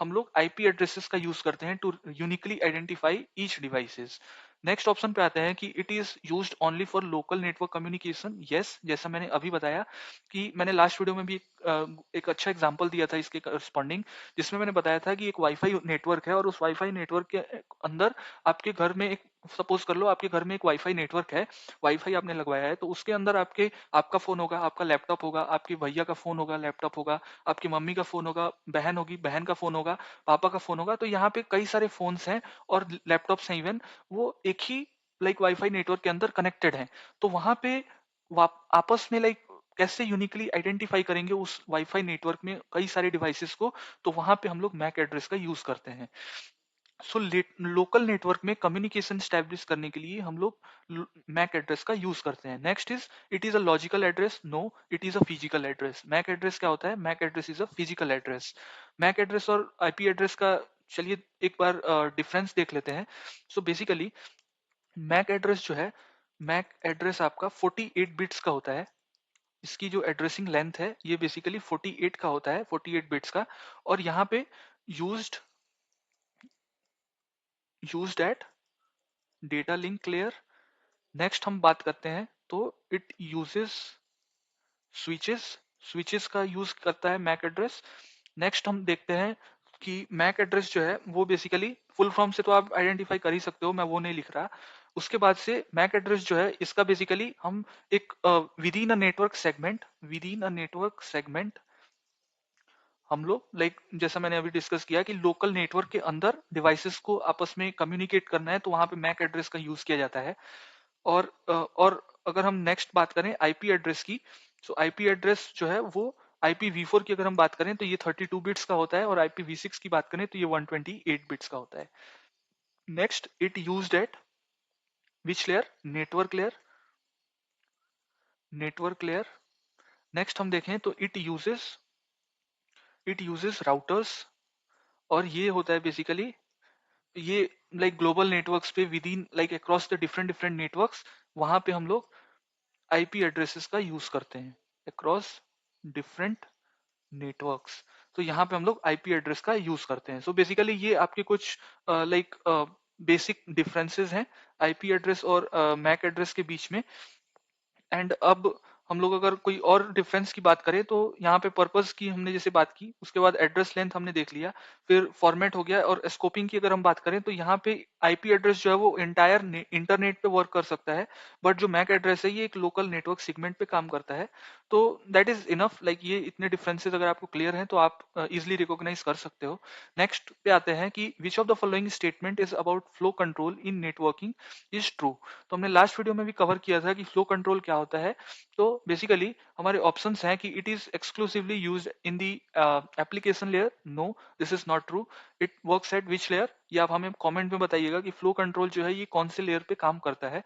हम लोग आईपी एड्रेसेस का यूज करते हैं to uniquely identify each devices. Next option पे आते हैं कि it is used only for local network communication. Yes, जैसा मैंने अभी बताया कि मैंने लास्ट वीडियो में भी एक अच्छा एग्जांपल दिया था इसके करस्पॉन्डिंग, जिसमें मैंने बताया था कि एक वाईफाई नेटवर्क है, और उस वाईफाई नेटवर्क के अंदर आपके घर में एक, सपोज कर लो आपके घर में एक वाईफाई नेटवर्क है, वाईफाई आपने लगवाया है, तो उसके अंदर आपका फोन होगा, आपका लैपटॉप होगा, आपके भैया का फोन होगा, लैपटॉप होगा, आपकी मम्मी का फोन होगा, बहन होगी, बहन का फोन होगा, पापा का फोन होगा। तो यहाँ पे कई सारे फोन्स हैं और लैपटॉप्स हैं इवन, वो एक ही वाईफाई नेटवर्क के अंदर कनेक्टेड हैं। तो वहां पे आपस में कैसे यूनिकली आइडेंटिफाई करेंगे उस वाईफाई नेटवर्क में कई सारे डिवाइसेस को, तो वहां पे हम लोग मैक एड्रेस का यूज करते हैं। सो लोकल नेटवर्क में कम्युनिकेशन स्टैब्लिश करने के लिए हम लोग मैक एड्रेस का यूज करते हैं। Next is it is a logical address, no it is a physical address. MAC address क्या होता है? MAC address is a physical address. MAC address और आईपी एड्रेस का चलिए एक बार डिफरेंस देख लेते हैं। सो बेसिकली मैक एड्रेस जो है, मैक एड्रेस आपका 48 बिट्स का होता है। इसकी जो एड्रेसिंग लेंथ है ये बेसिकली 48 का होता है, 48 बिट्स का। और यहाँ पे used used at data link layer. Next हम बात करते हैं तो इट यूजेस स्विचेस, स्विचेस का यूज करता है मैक एड्रेस। नेक्स्ट हम देखते हैं कि मैक एड्रेस जो है वो बेसिकली फुल फॉर्म से तो आप आइडेंटिफाई कर ही सकते हो, मैं वो नहीं लिख रहा। उसके बाद से मैक एड्रेस जो है इसका बेसिकली हम एक with in a network segment, with in a network segment हम लोग लाइक जैसा मैंने अभी डिस्कस किया कि लोकल नेटवर्क के अंदर डिवाइसेस को आपस में कम्युनिकेट करना है तो वहां पे मैक एड्रेस का यूज किया जाता है। और अगर हम नेक्स्ट बात करें आईपी एड्रेस की, तो आईपी एड्रेस जो है वो IPv4 की अगर हम बात करें तो ये 32 बिट्स का होता है, और IPv6 की बात करें तो ये 128 बिट्स का होता है। Next it used eight which layer? Network layer, network layer. Next हम देखें तो इट यूजेस राउटर्स, और ये होता है बेसिकली ये लाइक ग्लोबल नेटवर्क्स पे with in like across the different different networks, वहां पे हम लोग आईपी एड्रेसेस का यूज करते हैं अक्रॉस डिफरेंट नेटवर्क्स। तो यहाँ पे हम लोग आईपी एड्रेस का यूज करते हैं। सो बेसिकली ये आपके कुछ लाइक बेसिक डिफरेंसेस हैं आईपी एड्रेस और मैक एड्रेस के बीच में। एंड अब हम लोग अगर कोई और डिफरेंस की बात करें तो यहाँ पे पर्पस की हमने जैसे बात की, उसके बाद एड्रेस लेंथ हमने देख लिया, फिर फॉर्मेट हो गया, और स्कोपिंग की अगर हम बात करें तो यहाँ पे आईपी एड्रेस जो है वो इंटायर इंटरनेट पे वर्क कर सकता है, बट जो मैक एड्रेस है ये एक लोकल नेटवर्क सेगमेंट पे काम करता है। तो दैट इज इनफ, लाइक ये इतने डिफरेंसेस अगर आपको क्लियर हैं तो आप इजिली रिकॉग्नाइज कर सकते हो। नेक्स्ट पे आते हैं कि which of the following statement is about flow control in networking is true. तो हमने लास्ट वीडियो में भी कवर किया था कि फ्लो कंट्रोल क्या होता है। तो बेसिकली हमारे ऑप्शंस हैं कि it is exclusively used in the application layer, no this is not true. It works at which layer, ये आप हमें कमेंट में बताइएगा कि फ्लो कंट्रोल जो है ये कौन से लेयर पे काम करता है।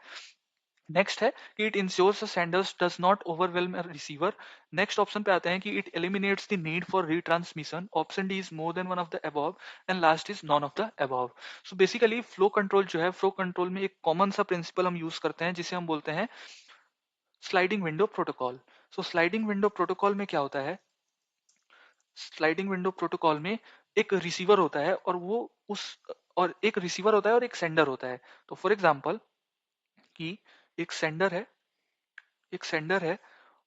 नेक्स्ट है कि it ensures the senders does not overwhelm receiver. Next option पे आते हैं कि it eliminates the need for retransmission. Option D is more than one of the above, and last is none of the above. So basically flow control जो है, flow control में एक common सा principal हम यूज करते हैं जिसे हम बोलते हैं स्लाइडिंग विंडो प्रोटोकॉल। सो स्लाइडिंग विंडो प्रोटोकॉल में क्या होता है? स्लाइडिंग विंडो प्रोटोकॉल में एक रिसीवर होता है और वो उस और एक रिसीवर होता है और एक सेंडर होता है। तो फॉर एग्जांपल कि एक सेंडर है, एक सेंडर है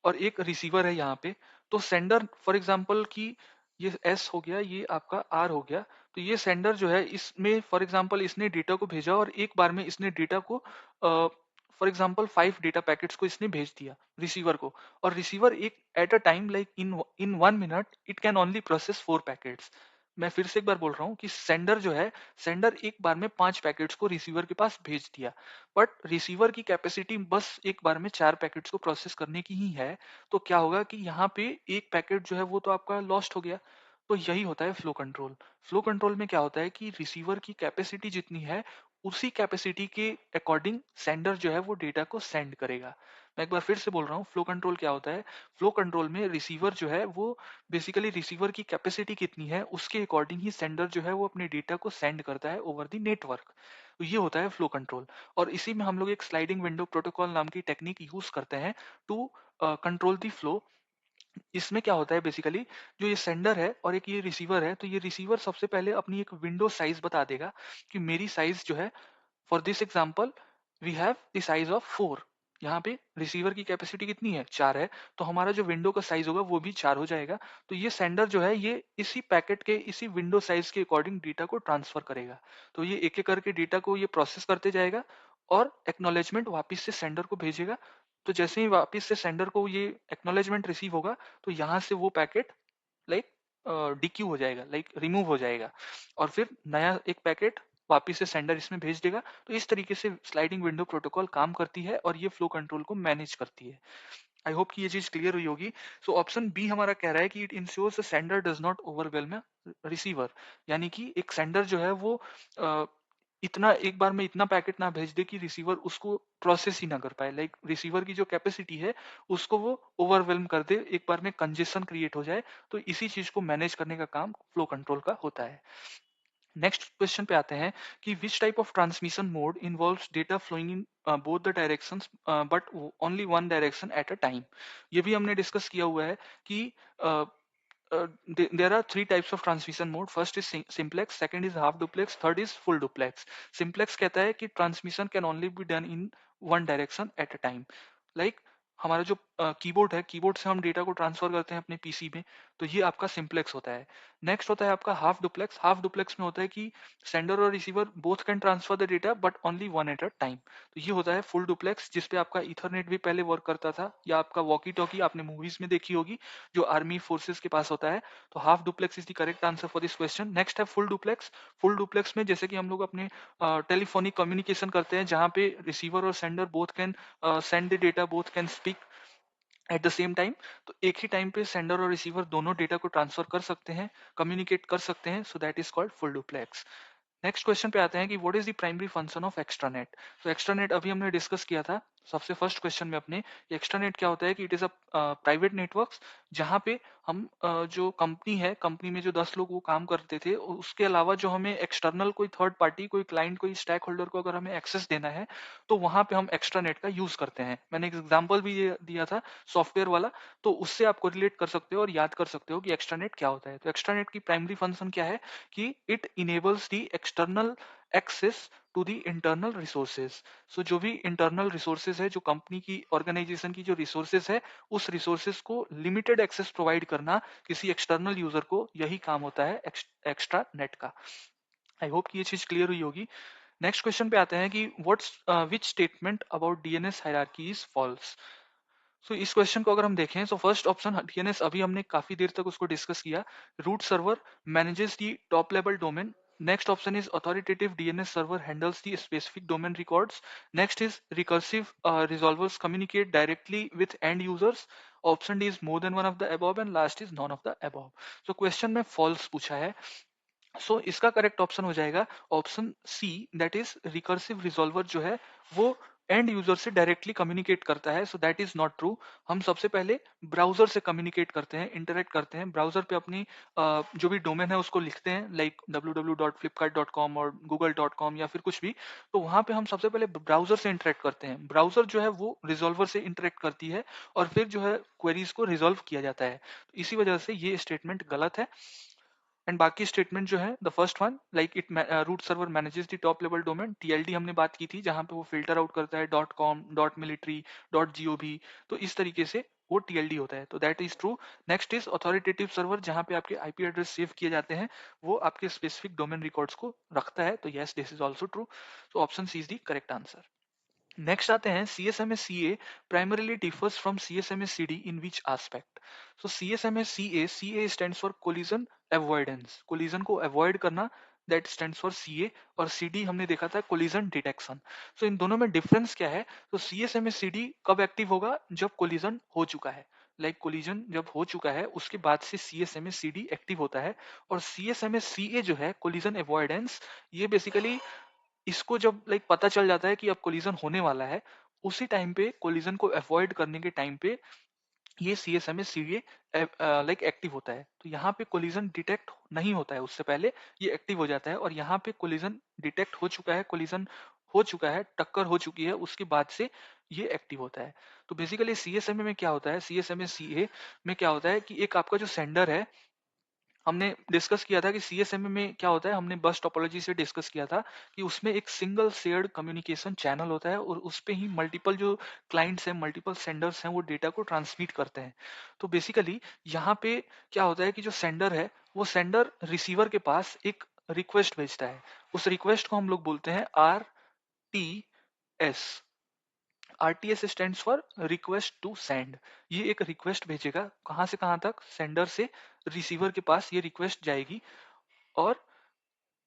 और एक रिसीवर है यहाँ पे। तो सेंडर फॉर एग्जांपल कि ये एस हो गया, ये आपका आर हो गया। तो ये सेंडर जो है इसमें फॉर एग्जांपल इसने डेटा को भेजा और एक बार में इसने डेटा को फॉर एग्जांपल 5 डेटा पैकेट्स को इसने भेज दिया रिसीवर को। और रिसीवर एक eight a time like in in 1 minute it can only process 4 packets. मैं फिर से एक बार बोल रहा हूँ कि सेंडर जो है, सेंडर एक बार में 5 पैकेट्स को रिसीवर के पास भेज दिया, बट रिसीवर की कैपेसिटी बस एक बार में 4 पैकेट्स को प्रोसेस करने की ही है। तो क्या होगा कि यहाँ पे एक पैकेट जो है वो तो आपका लॉस्ट हो गया। तो यही होता है फ्लो कंट्रोल। फ्लो कंट्रोल में क्या होता है कि रिसीवर की कैपेसिटी जितनी है उसी कैपेसिटी के अकॉर्डिंग सेंडर जो है वो डेटा को सेंड करेगा। मैं एक बार फिर से बोल रहा हूँ फ्लो कंट्रोल क्या होता है। फ्लो कंट्रोल में रिसीवर जो है वो बेसिकली रिसीवर की कैपेसिटी कितनी है उसके अकॉर्डिंग ही सेंडर जो है वो अपने डेटा को सेंड करता है ओवर द नेटवर्क। तो ये होता है फ्लो कंट्रोल। और इसी में हम लोग एक स्लाइडिंग विंडो प्रोटोकॉल नाम की टेक्निक यूज करते हैं टू कंट्रोल दी फ्लो। इसमें क्या होता है बेसिकली, जो ये सेंडर है और एक ये रिसीवर है, तो ये रिसीवर सबसे पहले अपनी एक विंडो साइज बता देगा कि मेरी साइज जो है for this example we have the size of 4। यहाँ पे रिसीवर की कैपेसिटी कितनी है? 4 है। तो हमारा जो विंडो का साइज होगा वो भी 4 हो जाएगा। तो ये सेंडर जो है ये इसी पैकेट के इसी विंडो साइज के अकॉर्डिंग डेटा को ट्रांसफर करेगा। तो ये एक एक करके डेटा को ये प्रोसेस करते जाएगा और एक्नॉलेजमेंट वापस से सेंडर को भेजेगा। तो जैसे ही वापस से सेंडर को ये एक्नॉलेजमेंट रिसीव होगा तो यहाँ से वो पैकेट लाइक डिक्यू हो जाएगा, लाइक रिमूव हो जाएगा, और फिर नया एक पैकेट वापिस से सेंडर इसमें भेज देगा। तो इस तरीके से स्लाइडिंग विंडो प्रोटोकॉल काम करती है और ये फ्लो कंट्रोल को मैनेज करती है। आई होप कि ये चीज क्लियर हुई होगी। सो ऑप्शन बी हमारा कह रहा है कि it ensures the sender does not overwhelm receiver, यानी कि एक सेंडर जो है वो अ, इतना एक बार में इतना पैकेट ना भेज दे कि रिसीवर उसको प्रोसेस ही ना कर पाए, लाइक रिसीवर की जो कैपेसिटी है उसको वो ओवरवेलम कर दे, एक बार में कंजेशन क्रिएट हो जाए। तो इसी चीज को मैनेज करने का काम फ्लो कंट्रोल का होता है। नेक्स्ट क्वेश्चन पे आते हैं कि which type of transmission mode involves data flowing in both the directions but only one direction at a time. ये भी हमने डिस्कस किया हुआ है कि there are three types of transmission mode. First is simplex, second is half duplex, third is full duplex. Simplex कहता है कि transmission can only be done in one direction at a time. Like हमारा जो keyboard है, keyboard से हम data को transfer करते हैं अपने पीसी में, तो ये आपका सिंप्लेक्स होता है। नेक्स्ट होता है आपका हाफ डुप्लेक्स। हाफ डुप्लेक्स में होता है कि सेंडर और receiver both can transfer the data but only one eight a time. तो ये होता है फुल डुप्लेक्स, जिसपे आपका इथरनेट भी पहले वर्क करता था, या आपका वॉकी टॉकी आपने मूवीज में देखी होगी जो आर्मी फोर्सेस के पास होता है। तो half duplex is the correct answer for this question. Next है फुल डुप्लेक्स। फुल डुप्लेक्स में जैसे कि हम लोग अपने टेलीफोनिक कम्युनिकेशन करते हैं, जहाँ पे रिसीवर और sender both can send the data, both can speak at the same time. तो एक ही टाइम पे सेंडर और रिसीवर दोनों डेटा को ट्रांसफर कर सकते हैं, कम्युनिकेट कर सकते हैं। So that is called full duplex. Next question पे आते हैं कि what is the primary function of extranet. तो एक्स्ट्रानेट अभी हमने डिस्कस किया था सबसे फर्स्ट क्वेश्चन में अपने। एक्स्ट्रानेट क्या होता है कि it is a private networks, जहाँ पे हम जो कंपनी है, कंपनी में जो 10 लोग वो काम करते थे, उसके अलावा जो हमें एक्सटर्नल कोई थर्ड पार्टी, कोई क्लाइंट, कोई स्टेक होल्डर को अगर हमें एक्सेस देना है, तो वहां पे हम एक्स्ट्रानेट का यूज करते हैं। मैंने एक एग्जाम्पल भी दिया था सॉफ्टवेयर वाला, तो उससे आपको रिलेट कर सकते हो और याद कर सकते हो कि एक्स्ट्रानेट क्या होता है। तो एक्स्ट्रानेट की प्राइमरी फंक्शन क्या है कि it enables the external access to the internal resources. So जो भी इंटरनल रिसोर्सेज है, जो कंपनी की, ऑर्गेनाइजेशन की जो रिसोर्सेज है, उस रिसोर्सेज को लिमिटेड एक्सेस प्रोवाइड करना किसी एक्सटर्नल यूजर को, यही काम होता है एक्स्ट्रा नेट का। आई होप कि ये चीज क्लियर हुई होगी। नेक्स्ट क्वेश्चन पे आते हैं कि what's which statement about DNS hierarchy is false. So इस क्वेश्चन को अगर हम देखें, तो फर्स्ट ऑप्शन डीएनएस, अभी हमने काफी देर तक उसको डिस्कस किया। Root server manages the top level domain. Next option is authoritative DNS server handles the specific domain records. Next is recursive resolvers communicate directly with end users. Option D is more than one of the above and last is none of the above. So question में false पूछा है। So इसका correct option हो जाएगा option C, that is recursive resolver जो है वो end user से डायरेक्टली कम्युनिकेट करता है। So that is not true. हम सबसे पहले ब्राउजर से कम्युनिकेट करते हैं, इंटरेक्ट करते हैं, ब्राउजर पे अपनी जो भी डोमेन है उसको लिखते हैं, लाइक www.flipkart.com और google.com या फिर कुछ भी। तो वहां पे हम सबसे पहले ब्राउजर से इंटरेक्ट करते हैं, ब्राउजर जो है वो रिजॉल्वर से इंटरेक्ट करती है, और फिर जो है क्वेरीज को रिजॉल्व किया जाता है। तो इसी वजह से ये स्टेटमेंट गलत है। एंड बाकी स्टेटमेंट जो है, the first one, like it root server manages the top level domain, TLD हमने बात की थी, जहां पे वो फिल्टर आउट करता है dot com, dot military, dot GOV. तो इस तरीके से वो टीएलडी होता है, तो that is true. Next is authoritative server, जहां पे आपके आईपी एड्रेस सेव किए जाते हैं, वो आपके स्पेसिफिक डोमेन रिकॉर्ड्स को रखता है। तो yes, this is also true. तो option C is the correct answer. Next आते हैं C S M S C A primarily differs from C S M S C D in which aspect. So C S M S C A stand for collision avoidance, collision को avoid करना, that stand for C A. और C D हमने देखा था collision detection. सो इन दोनों में difference क्या है? तो C S M S C D कब एक्टिव होगा? जब कोलिजन हो चुका है, लाइक कोलिजन जब हो चुका है उसके बाद से C S M S C D active होता है। और C S M S C A जो है कोलिजन अवॉइडेंस, ये बेसिकली इसको जब लाइक पता चल जाता है कि अब कोलिजन होने वाला है, उसी टाइम पे कोलिजन को अवॉइड करने के टाइम पे ये C S M S C A like active होता है। तो यहाँ पे कोलिजन डिटेक्ट नहीं होता है, उससे पहले ये एक्टिव हो जाता है। और यहाँ पे कोलिजन डिटेक्ट हो चुका है, कोलिजन हो चुका है, टक्कर हो चुकी है, उसके बाद से ये एक्टिव होता है। तो basically C S M A में क्या होता है, C S M S C A में क्या होता है कि एक आपका जो सेंडर है, हमने डिस्कस किया था कि सीएसएमए में क्या होता है, हमने बस टोपोलॉजी से डिस्कस किया था कि उसमें एक सिंगल शेयर्ड कम्युनिकेशन चैनल होता है, और उस पे ही मल्टीपल जो क्लाइंट्स हैं, मल्टीपल सेंडर्स हैं, वो डेटा को ट्रांसमिट करते हैं। तो बेसिकली यहाँ पे क्या होता है कि जो सेंडर है, वो सेंडर रिसीवर के पास एक रिक्वेस्ट भेजता है। उस रिक्वेस्ट को हम लोग बोलते हैं RTS। RTS stands for request to send. ये एक रिक्वेस्ट भेजेगा, कहाँ से कहाँ तक? सेंडर से रिसीवर के पास ये रिक्वेस्ट जाएगी। और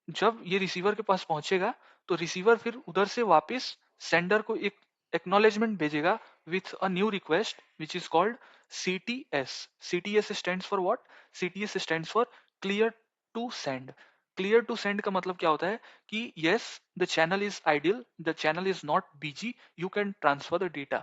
जब ये रिसीवर के पास पहुंचेगा, तो रिसीवर फिर उधर से वापस सेंडर को एक एक्नॉलेजमेंट भेजेगा with a new request which is called CTS. CTS stands for what? CTS stands for clear to send. Clear to send का मतलब क्या होता है कि yes the channel is ideal, the channel is not BG, you can transfer the data.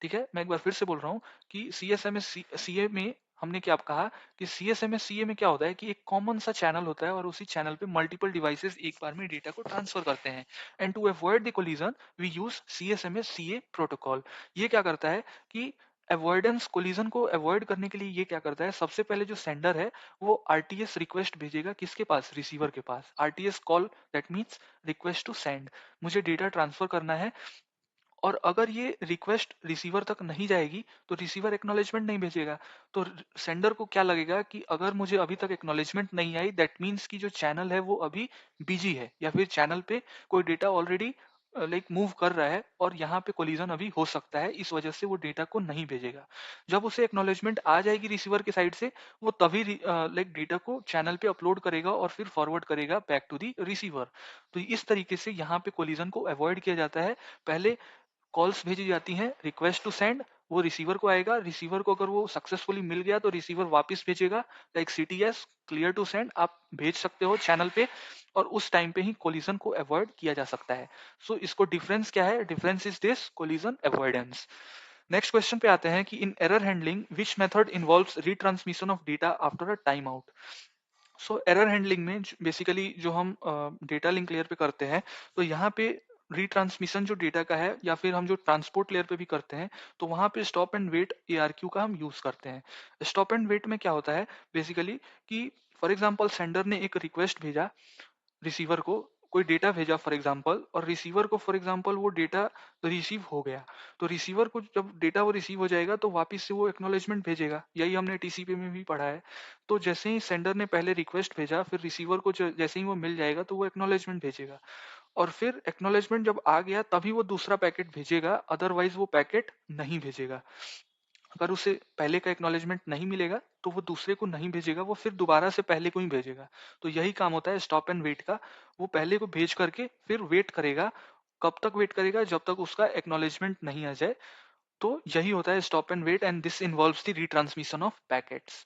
ठीक है, मैं एक बार फिर से बोल रहा हूँ कि CSMS CA में हमने क्या कहा कि CSMS CA में क्या होता है कि एक कॉमन सा चैनल होता है और उसी चैनल पे मल्टीपल डिवाइसेस एक बार में डेटा को ट्रांसफर करते हैं। And to avoid the collision we use CSMS CA protocol. ये क्या करता है कि अवॉइडेंस कोलिजन को अवॉइड करने के लिए ये क्या करता है, सबसे पहले जो सेंडर है वो आरटीएस रिक्वेस्ट भेजेगा किसके पास, रिसीवर के पास। RTS call that means request to send, मुझे डेटा ट्रांसफर करना है। और अगर ये रिक्वेस्ट रिसीवर तक नहीं जाएगी तो रिसीवर एक्नॉलेजमेंट नहीं भेजेगा। तो सेंडर को क्या लगेगा कि अगर मुझे अभी तक एक्नॉलेजमेंट नहीं आई दैट मीन्स कि जो चैनल है वो अभी बिजी है, या फिर चैनल पे कोई डेटा ऑलरेडी लाइक मूव कर रहा है और यहाँ पे कोलिजन अभी हो सकता है, इस वजह से वो डेटा को नहीं भेजेगा। जब उसे एक्नॉलेजमेंट आ जाएगी रिसीवर के साइड से, वो तभी लाइक डेटा को चैनल पे अपलोड करेगा और फिर फॉरवर्ड करेगा बैक टू दी रिसीवर। तो इस तरीके से यहाँ पे कोलिजन को अवॉइड किया जाता है। पहले कॉल्स भेजी जाती हैं रिक्वेस्ट टू सेंड, वो रिसीवर को आएगा, रिसीवर को अगर वो सक्सेसफुली मिल गया तो रिसीवर वापस भेजेगा like CTS clear to send, आप भेज सकते हो चैनल पे, और उस टाइम पे ही कोलिजन को अवॉइड किया जा सकता है। सो इसको डिफरेंस क्या है, difference is this collision avoidance. Next question पे आते हैं कि in error handling which method involves retransmission of data after a time out. So error handling में बेसिकली जो हम डेटा लिंक लेयर पे करते हैं, तो यहाँ पे रिट्रांसमिशन जो डेटा का है या फिर हम जो ट्रांसपोर्ट लेयर पे भी करते हैं, तो वहाँ पे स्टॉप एंड वेट ARQ का हम यूज करते हैं। स्टॉप एंड वेट में क्या होता है बेसिकली कि फॉर एग्जांपल सेंडर ने एक रिक्वेस्ट भेजा रिसीवर को, कोई डेटा भेजा फॉर एग्जांपल, और रिसीवर को फॉर एग्जांपल वो डेटा रिसीव हो गया, तो रिसीवर को जब डेटा वो रिसीव हो जाएगा तो वापस से वो एक्नॉलेजमेंट भेजेगा। यही हमने TCP में भी पढ़ा है। तो जैसे ही सेंडर ने पहले रिक्वेस्ट भेजा, फिर रिसीवर को जैसे ही वो मिल जाएगा तो वो एक्नॉलेजमेंट भेजेगा, और फिर एक्नॉलेजमेंट जब आ गया तभी वो दूसरा पैकेट भेजेगा, अदरवाइज वो पैकेट नहीं भेजेगा। अगर उसे पहले का एक्नॉलेजमेंट नहीं मिलेगा तो वो दूसरे को नहीं भेजेगा, वो फिर दोबारा से पहले को ही भेजेगा। तो यही काम होता है स्टॉप एंड वेट का, वो पहले को भेज करके फिर वेट करेगा। कब तक वेट करेगा, जब तक उसका एक्नॉलेजमेंट नहीं आ जाए। तो यही होता है stop and wait, and this involves the retransmission of packets.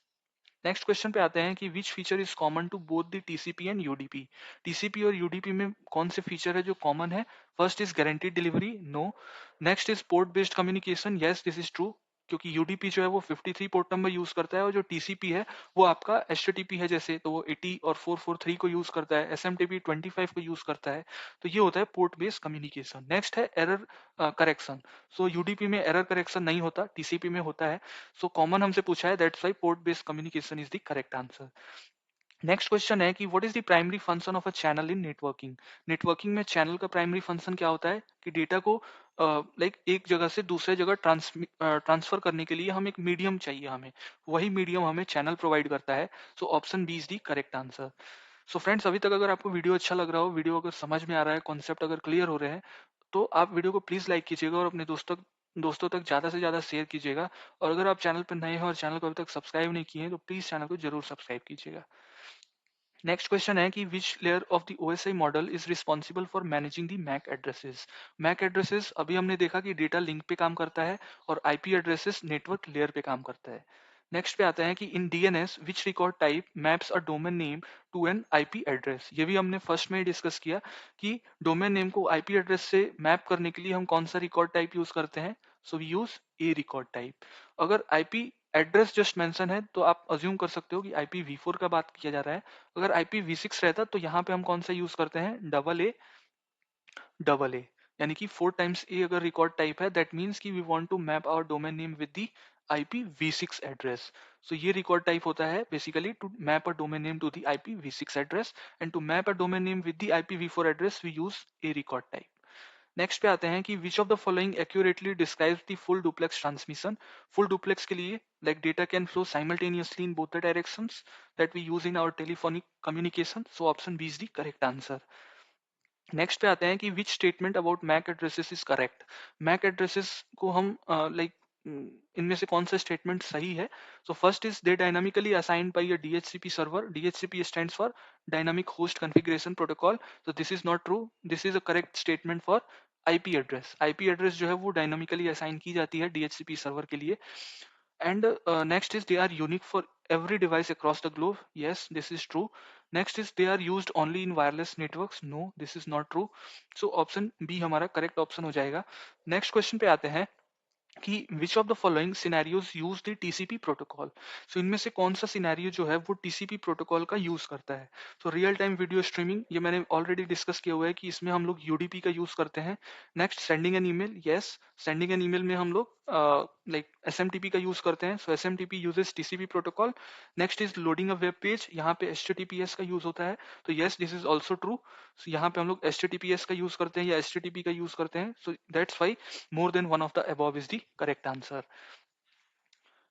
Next question पे आते हैं कि which feature is common to both the TCP and UDP। TCP और UDP में कौन से फीचर है जो कॉमन है। First is guaranteed delivery, no. Next is port based communication, yes this is true, क्योंकि UDP जो है वो 53 पोर्ट नंबर यूज करता है, और जो TCP है वो आपका HTTP है जैसे, तो वो 80 और 443 को यूज करता है, SMTP 25 को यूज करता है। तो ये होता है पोर्ट बेस्ड कम्युनिकेशन। नेक्स्ट है एरर करेक्शन। सो UDP में एरर करेक्शन नहीं होता, TCP में होता है। सो कॉमन हमसे पूछा है, that's why port based communication is the correct answer. Next question है कि what is the primary function of a channel in networking. Networking में चैनल का प्राइमरी फंक्शन क्या होता है कि डेटा को लाइक एक जगह से दूसरे जगह ट्रांसफर करने के लिए हम एक मीडियम चाहिए, हमें वही मीडियम हमें चैनल प्रोवाइड करता है। So option B is the correct answer. So friends, अभी तक अगर आपको वीडियो अच्छा लग रहा हो, वीडियो अगर समझ में आ रहा है, कॉन्सेप्ट अगर क्लियर हो रहे हैं, तो आप वीडियो को प्लीज लाइक कीजिएगा और अपने दोस्तों तक ज़्यादा से ज़्यादा शेयर कीजिएगा। और अगर आप चैनल पर नए हैं और चैनल को अभी तक सब्सक्राइब नहीं किए हैं तो प्लीज़ चैनल को जरूर सब्सक्राइब कीजिएगा। नेक्स्ट क्वेश्चन है कि which layer of the OSI model is responsible for managing the MAC addresses. MAC addresses अभी हमने देखा कि डेटा लिंक पे काम करता है, और IP एड्रेसेस नेटवर्क लेयर पे काम करता है। नेक्स्ट पे आते हैं कि in DNS which record type maps a domain name to an IP address. ये भी हमने फर्स्ट में ही डिस्कस किया कि डोमेन नेम को IP एड्रेस से मैप करने के लिए हम कौन सा रिकॉर्ड टाइप यूज करते हैं। So we use A record type. अगर IP एड्रेस जस्ट मेंशन है तो आप अज्यूम कर सकते हो कि IPv4 का बात किया जा रहा है। अगर IPv6 रहता तो यहाँ पे हम कौन सा यूज करते हैं, डबल ए, यानी कि 4 टाइम्स A अगर रिकॉर्ड टाइप है दैट मीन्स कि we want to map our domain name with the IPv6 address. So ये रिकॉर्ड टाइप होता है basically to map a domain name to the IPv6 address, and to map a domain name with the IPv4 address we use A record type. Next पे आते हैं कि which of the following accurately describes the full duplex transmission. Full duplex के लिए like data can flow simultaneously in both the directions that we use in our telephonic communication. So option B is the correct answer. Next पे आते हैं कि which statement about MAC addresses is correct. MAC addresses को हम like इनमें से कौन सा स्टेटमेंट सही है। So first is they dynamically assigned by a DHCP server. DHCP stands for dynamic host configuration protocol. So this is not true. This is a correct statement for IP address. IP address जो है वो dynamically assign की जाती है DHCP server के लिए। And next is they are unique for every device across the globe. Yes, this is true. Next is they are used only in wireless networks. No, this is not true. So option B हमारा correct option हो जाएगा। Next question पे आते हैं कि which of the following scenarios use the TCP protocol. So इनमें से कौन सा सिनेरियो जो है वो टीसीपी प्रोटोकॉल का यूज करता है। So real time video streaming, ये मैंने ऑलरेडी डिस्कस किया हुआ है कि इसमें हम लोग यूडीपी का यूज करते हैं। Next sending an email, yes sending an email में हम लोग लाइक एसएमटीपी का यूज करते हैं। So SMTP uses TCP protocol. Next is loading a web page, यहाँ पे एचटीटीपीएस का यूज होता है। तो yes this is also true. So यहाँ पे हम लोग एचटीटीपीएस का यूज करते हैं या एचटीटीपी का यूज करते हैं। So that's why more than one of the above is the correct answer.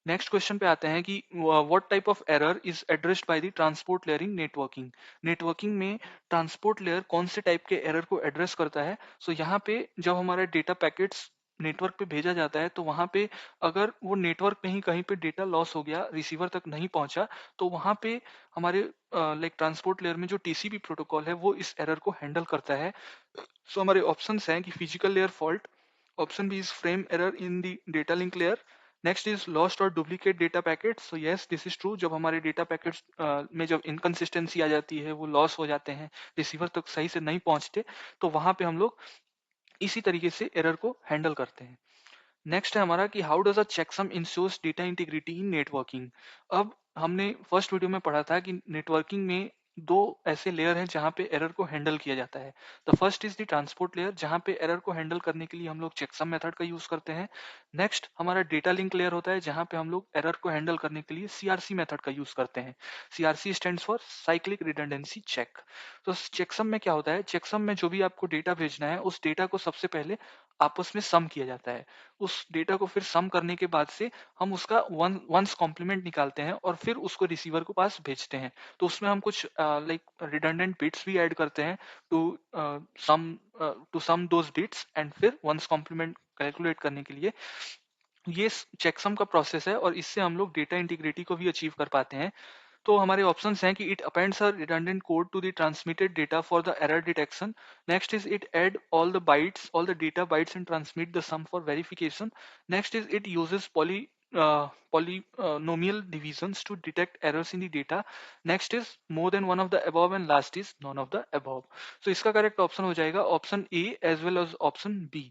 Next question पे आते हैं कि what type of error is addressed by the transport layer in networking. Networking में ट्रांसपोर्ट लेयर कौन से type के error को address करता है। सो यहाँ पे जब हमारा डेटा पैकेट्स नेटवर्क पे भेजा जाता है तो वहां पे अगर वो नेटवर्क में ही कहीं पे डेटा लॉस हो गया, रिसीवर तक नहीं पहुंचा, तो वहां पे हमारे लाइक ट्रांसपोर्ट लेयर में जो टीसीपी प्रोटोकॉल है वो इस एरर को हैंडल करता है। सो हमारे ऑप्शंस हैं कि physical layer fault, option B is frame error in the data link layer, next is lost और duplicate data packets. So yes this is true, जब हमारे डेटा पैकेट्स में जब इनकंसिस्टेंसी आ जाती है, वो लॉस हो जाते हैं, रिसीवर तक सही से नहीं पहुंचते, तो वहां पे हम लोग इसी तरीके से एरर को हैंडल करते हैं। नेक्स्ट है हमारा कि how does a checksum ensures data integrity in networking. अब हमने फर्स्ट वीडियो में पढ़ा था कि नेटवर्किंग में दो ऐसे लेयर हैं जहां पे एरर को हैंडल किया जाता है। The first is the transport layer, जहां पे एरर को हैंडल करने के लिए हम लोग चेकसम मेथड का यूज करते हैं। नेक्स्ट हमारा डेटा लिंक लेयर होता है, जहां पे हम लोग एरर को हैंडल करने के लिए सीआरसी मेथड का यूज करते हैं। CRC stands for cyclic redundancy check. तो चेकसम में क्या होता है, चेकसम में जो भी आपको डेटा भेजना है उस डेटा को सबसे पहले आपस में सम किया जाता है। उस डेटा को फिर सम करने के बाद से हम उसका वंस कॉम्प्लीमेंट निकालते हैं और फिर उसको रिसीवर को पास भेजते हैं। तो उसमें हम कुछ लाइक रिडंडेंट बिट्स भी ऐड करते हैं to sum to sum those bits, and फिर वंस कॉम्प्लीमेंट कैलकुलेट करने के लिए ये चेकसम का प्रोसेस है, और इससे हम लोग डेटा इंटीग्रिटी को भी अचीव कर पाते हैं। तो हमारे ऑप्शंस हैं कि it appends a redundant code to the transmitted data for the error detection. Next is it add all the data bytes and transmit the sum for verification. Next is it uses polynomial divisions to detect errors in the data. Next is more than one of the above, and last is none of the above. So इसका correct option हो जाएगा option A as well as option B.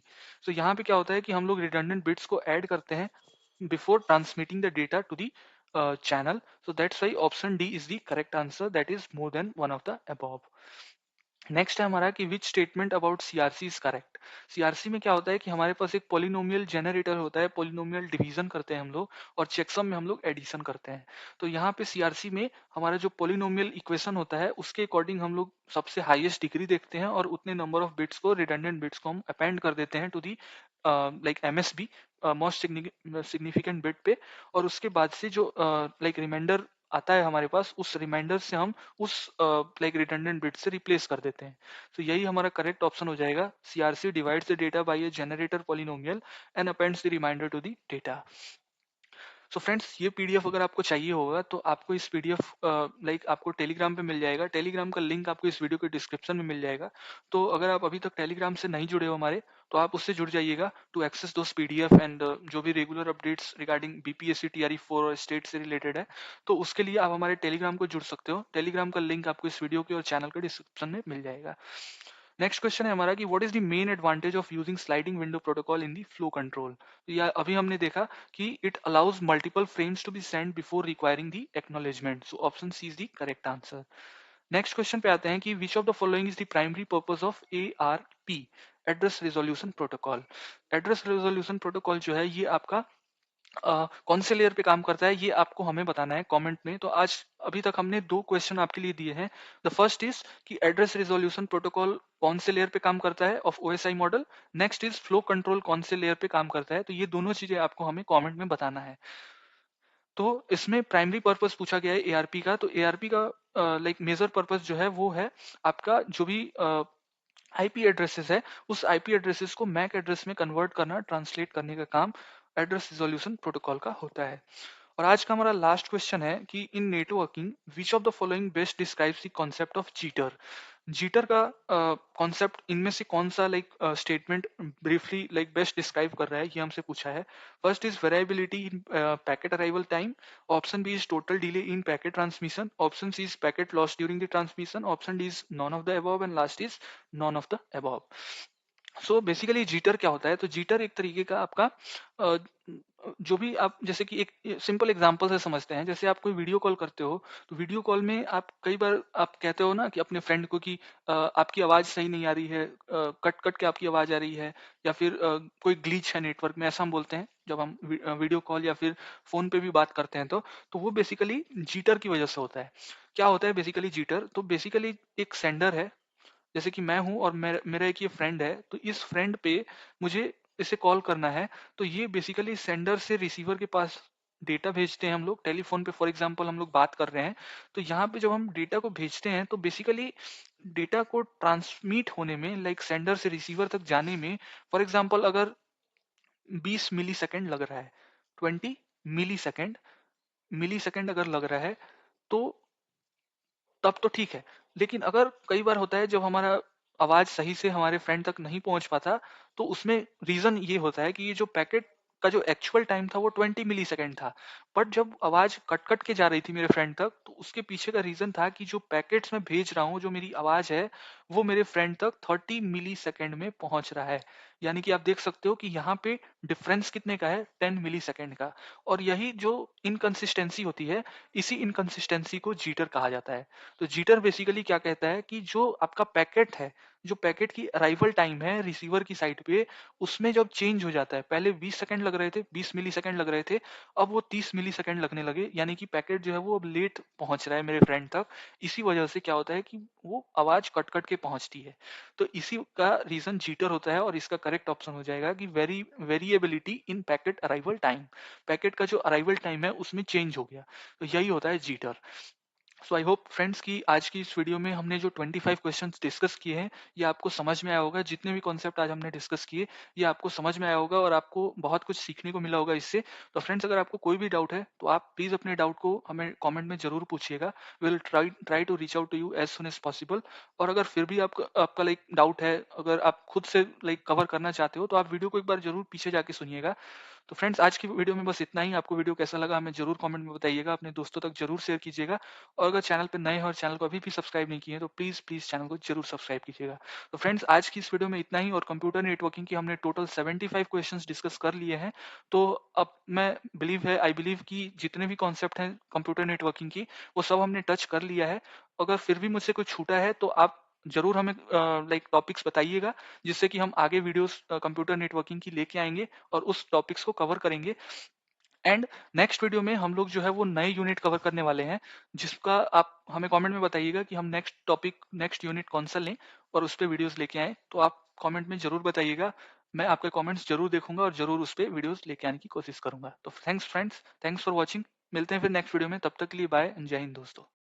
So यहाँ पे क्या होता है कि हम लोग रिडंडेंट बिट्स को ऐड करते हैं before transmitting the data to the channel. So that's why option D is the correct answer. That is more than one of the above. Next है हमारा कि which statement about CRC is correct. CRC में क्या होता है कि हमारे पास एक पोलिनोमियल जनरेटर होता है, पोलिनोमियल डिवीजन करते हैं हम लोग, और चेकसम में हम लोग एडिशन करते हैं। तो यहाँ पे सीआरसी में हमारा जो पोलिनोमियल इक्वेशन होता है उसके अकॉर्डिंग हम लोग सबसे हाईएस्ट डिग्री देखते हैं, और उतने नंबर ऑफ बिट्स को, रिडंडेंट बिट्स को हम अपेंड कर देते हैं to the like MSB, most significant bit पे, और उसके बाद से जो लाइक रिमाइंडर आता है हमारे पास, उस रिमाइंडर से हम उस लाइक रिडंडेंट बिट से रिप्लेस कर देते हैं। तो यही हमारा करेक्ट ऑप्शन हो जाएगा। CRC divides the data by a generator polynomial and appends the remainder to the data. So friends, ये पीडीएफ अगर आपको चाहिए होगा तो आपको इस पीडीएफ लाइक आपको टेलीग्राम पे मिल जाएगा। टेलीग्राम का लिंक आपको इस वीडियो के डिस्क्रिप्शन में मिल जाएगा। तो अगर आप अभी तक टेलीग्राम से नहीं जुड़े हो हमारे, तो आप उससे जुड़ जाइएगा to access those PDF and जो भी regular updates regarding BPSC TRE 4 और स्टेट से रिलेटेड है, तो उसके लिए आप हमारे टेलीग्राम को जुड़ सकते हो। टेलीग्राम का लिंक आपको इस वीडियो के और चैनल के डिस्क्रिप्शन में मिल जाएगा। नेक्स्ट क्वेश्चन है हमारा कि what is the main advantage of using sliding window protocol in the flow control. या अभी हमने देखा कि it allows multiple frames to be send before requiring the acknowledgement. So option C is the correct answer. Next question पे आते हैं कि which of the following is the primary purpose of ARP, address resolution protocol. Address resolution protocol जो है ये आपका कौन से लेयर पे काम करता है, ये आपको हमें बताना है कमेंट में। तो आज अभी तक हमने दो क्वेश्चन आपके लिए दिए हैं। द फर्स्ट इज कि एड्रेस रिजोल्यूशन प्रोटोकॉल कौन से लेयर पे काम करता है of OSI model. Next is flow control कौन से लेयर पे काम करता है। तो ये दोनों चीजें आपको हमें कमेंट में बताना है। तो इसमें प्राइमरी पर्पस पूछा गया है एआरपी का। तो एआरपी का लाइक मेजर पर्पस जो है वो है आपका जो भी आईपी एड्रेसेस है, उस आईपी एड्रेसेस को मैक एड्रेस में कन्वर्ट करना, ट्रांसलेट करने का काम एड्रेस रिजोल्यूशन प्रोटोकॉल का होता है। और आज का हमारा लास्ट क्वेश्चन है कि in networking which of the following best describes the concept of jitter. Jitter का कॉन्सेप्ट इनमें से कौन सा स्टेटमेंट ब्रीफली बेस्ट डिस्क्राइब कर रहा है, ये हमसे पूछा है। First is variability in packet arrival time, option B is total delay in packet transmission, option C is packet loss during the transmission, option D is none of the above and last is none of the above. So basically jitter क्या होता है? तो jitter एक तरीके का आपका अ, जो भी आप जैसे कि एक सिंपल एग्जांपल से समझते हैं, जैसे आप कोई वीडियो कॉल करते हो, तो वीडियो कॉल में आप कई बार आप कहते हो ना कि अपने फ्रेंड को कि आपकी आवाज सही नहीं आ रही है, कट कट के आपकी आवाज आ रही है, या फिर कोई ग्लिच है नेटवर्क में, ऐसा हम बोलते हैं जब हम वीडियो कॉल या फिर फोन पे भी बात करते हैं। तो वो बेसिकली जीटर की वजह से होता है। क्या होता है बेसिकली जीटर? तो बेसिकली एक सेंडर है, जैसे कि मैं हूँ और मेरा एक ये फ्रेंड है, तो इस फ्रेंड पे मुझे इसे कॉल करना है। तो ये बेसिकली सेंडर से रिसीवर के पास डेटा भेजते हैं हम लोग टेलीफोन पे, फॉर एग्जांपल हम लोग बात कर रहे हैं। तो यहाँ पे जब हम डेटा को भेजते हैं तो बेसिकली डेटा को ट्रांसमिट होने में, सेंडर से रिसीवर तक जाने में, फॉर एग्जांपल अगर 20 मिली सेकेंड लग रहा है, 20 मिली सेकेंड अगर लग रहा है, तो तब तो ठीक है। लेकिन अगर कई बार होता है जब हमारा आवाज सही से हमारे फ्रेंड तक नहीं पहुंच पाता, तो उसमें रीजन ये होता है कि ये जो पैकेट का जो एक्चुअल टाइम था वो 20 मिली सेकेंड था, बट जब आवाज कट कट के जा रही थी मेरे फ्रेंड तक, तो उसके पीछे का रीजन था कि जो पैकेट्स मैं भेज रहा हूँ, जो मेरी आवाज है, वो मेरे फ्रेंड तक 30 मिली सेकेंड में पहुंच रहा है। यानी कि आप देख सकते हो कि यहाँ पे डिफरेंस कितने का है, 10 मिली सेकेंड का। और यही जो इनकंसिस्टेंसी होती है, इसी इनकंसिस्टेंसी को जीटर कहा जाता है। तो जीटर बेसिकली क्या कहता है कि जो आपका पैकेट है, जो पैकेट की अराइवल टाइम है रिसीवर की साइड पे, उसमें जब चेंज हो जाता है, पहले 20 सेकंड लग रहे थे, 20 मिली सेकंड लग रहे थे, अब वो 30 मिली सेकंड लगने लगे, यानी कि पैकेट जो है वो अब लेट पहुंच रहा है मेरे फ्रेंड तक। इसी वजह से क्या होता है कि वो आवाज कट कट के पहुंचती है। तो इसी का रीजन जीटर होता है, और इसका करेक्ट ऑप्शन हो जाएगा कि variability in packet arrival time. Packet का जो अराइवल टाइम है उसमें चेंज हो गया, तो यही होता है jitter. So I hope friends कि आज की इस वीडियो में हमने जो 25 क्वेश्चंस डिस्कस किए हैं, ये आपको समझ में आया होगा। जितने भी कॉन्सेप्ट आज हमने डिस्कस किए, ये आपको समझ में आया होगा और आपको बहुत कुछ सीखने को मिला होगा इससे। तो फ्रेंड्स, अगर आपको कोई भी डाउट है तो आप प्लीज़ अपने डाउट को हमें कमेंट में ज़रूर पूछिएगा। Will try try to reach out to you as soon as possible. और अगर फिर भी आपका आपका डाउट है, अगर आप खुद से कवर करना चाहते हो, तो आप वीडियो को एक बार ज़रूर पीछे जाके सुनिएगा। तो फ्रेंड्स, आज की वीडियो में बस इतना ही। आपको वीडियो कैसा लगा हमें ज़रूर कमेंट में बताइएगा, अपने दोस्तों तक ज़रूर शेयर कीजिएगा। और अगर चैनल पे नए हैं और चैनल को अभी भी सब्सक्राइब नहीं किए हैं, तो प्लीज़ प्लीज़ चैनल को ज़रूर सब्सक्राइब कीजिएगा। तो फ्रेंड्स, आज की इस वीडियो में इतना ही, और कंप्यूटर नेटवर्किंग की हमने टोटल 75 क्वेश्चंस डिस्कस कर लिए हैं। तो अब मैं आई बिलीव कि जितने भी कॉन्सेप्ट हैं कंप्यूटर नेटवर्किंग की, वो सब हमने टच कर लिया है। अगर फिर भी मुझसे कुछ छूटा है तो आप ज़रूर हमें टॉपिक्स बताइएगा, जिससे कि हम आगे वीडियोस कंप्यूटर नेटवर्किंग की लेके आएंगे और उस टॉपिक्स को कवर करेंगे। एंड नेक्स्ट वीडियो में हम लोग जो है वो नए यूनिट कवर करने वाले हैं, जिसका आप हमें कमेंट में बताइएगा कि हम नेक्स्ट टॉपिक, नेक्स्ट यूनिट कौन सा लें और उस पर वीडियोस लेके आएँ। तो आप कमेंट में ज़रूर बताइएगा, मैं आपके कमेंट्स ज़रूर देखूंगा और ज़रूर उस पर वीडियोस लेके आने की कोशिश करूंगा। तो thanks friends, thanks for watching. मिलते हैं फिर नेक्स्ट वीडियो में, तब तक के लिए बाय, जय हिंद दोस्तों।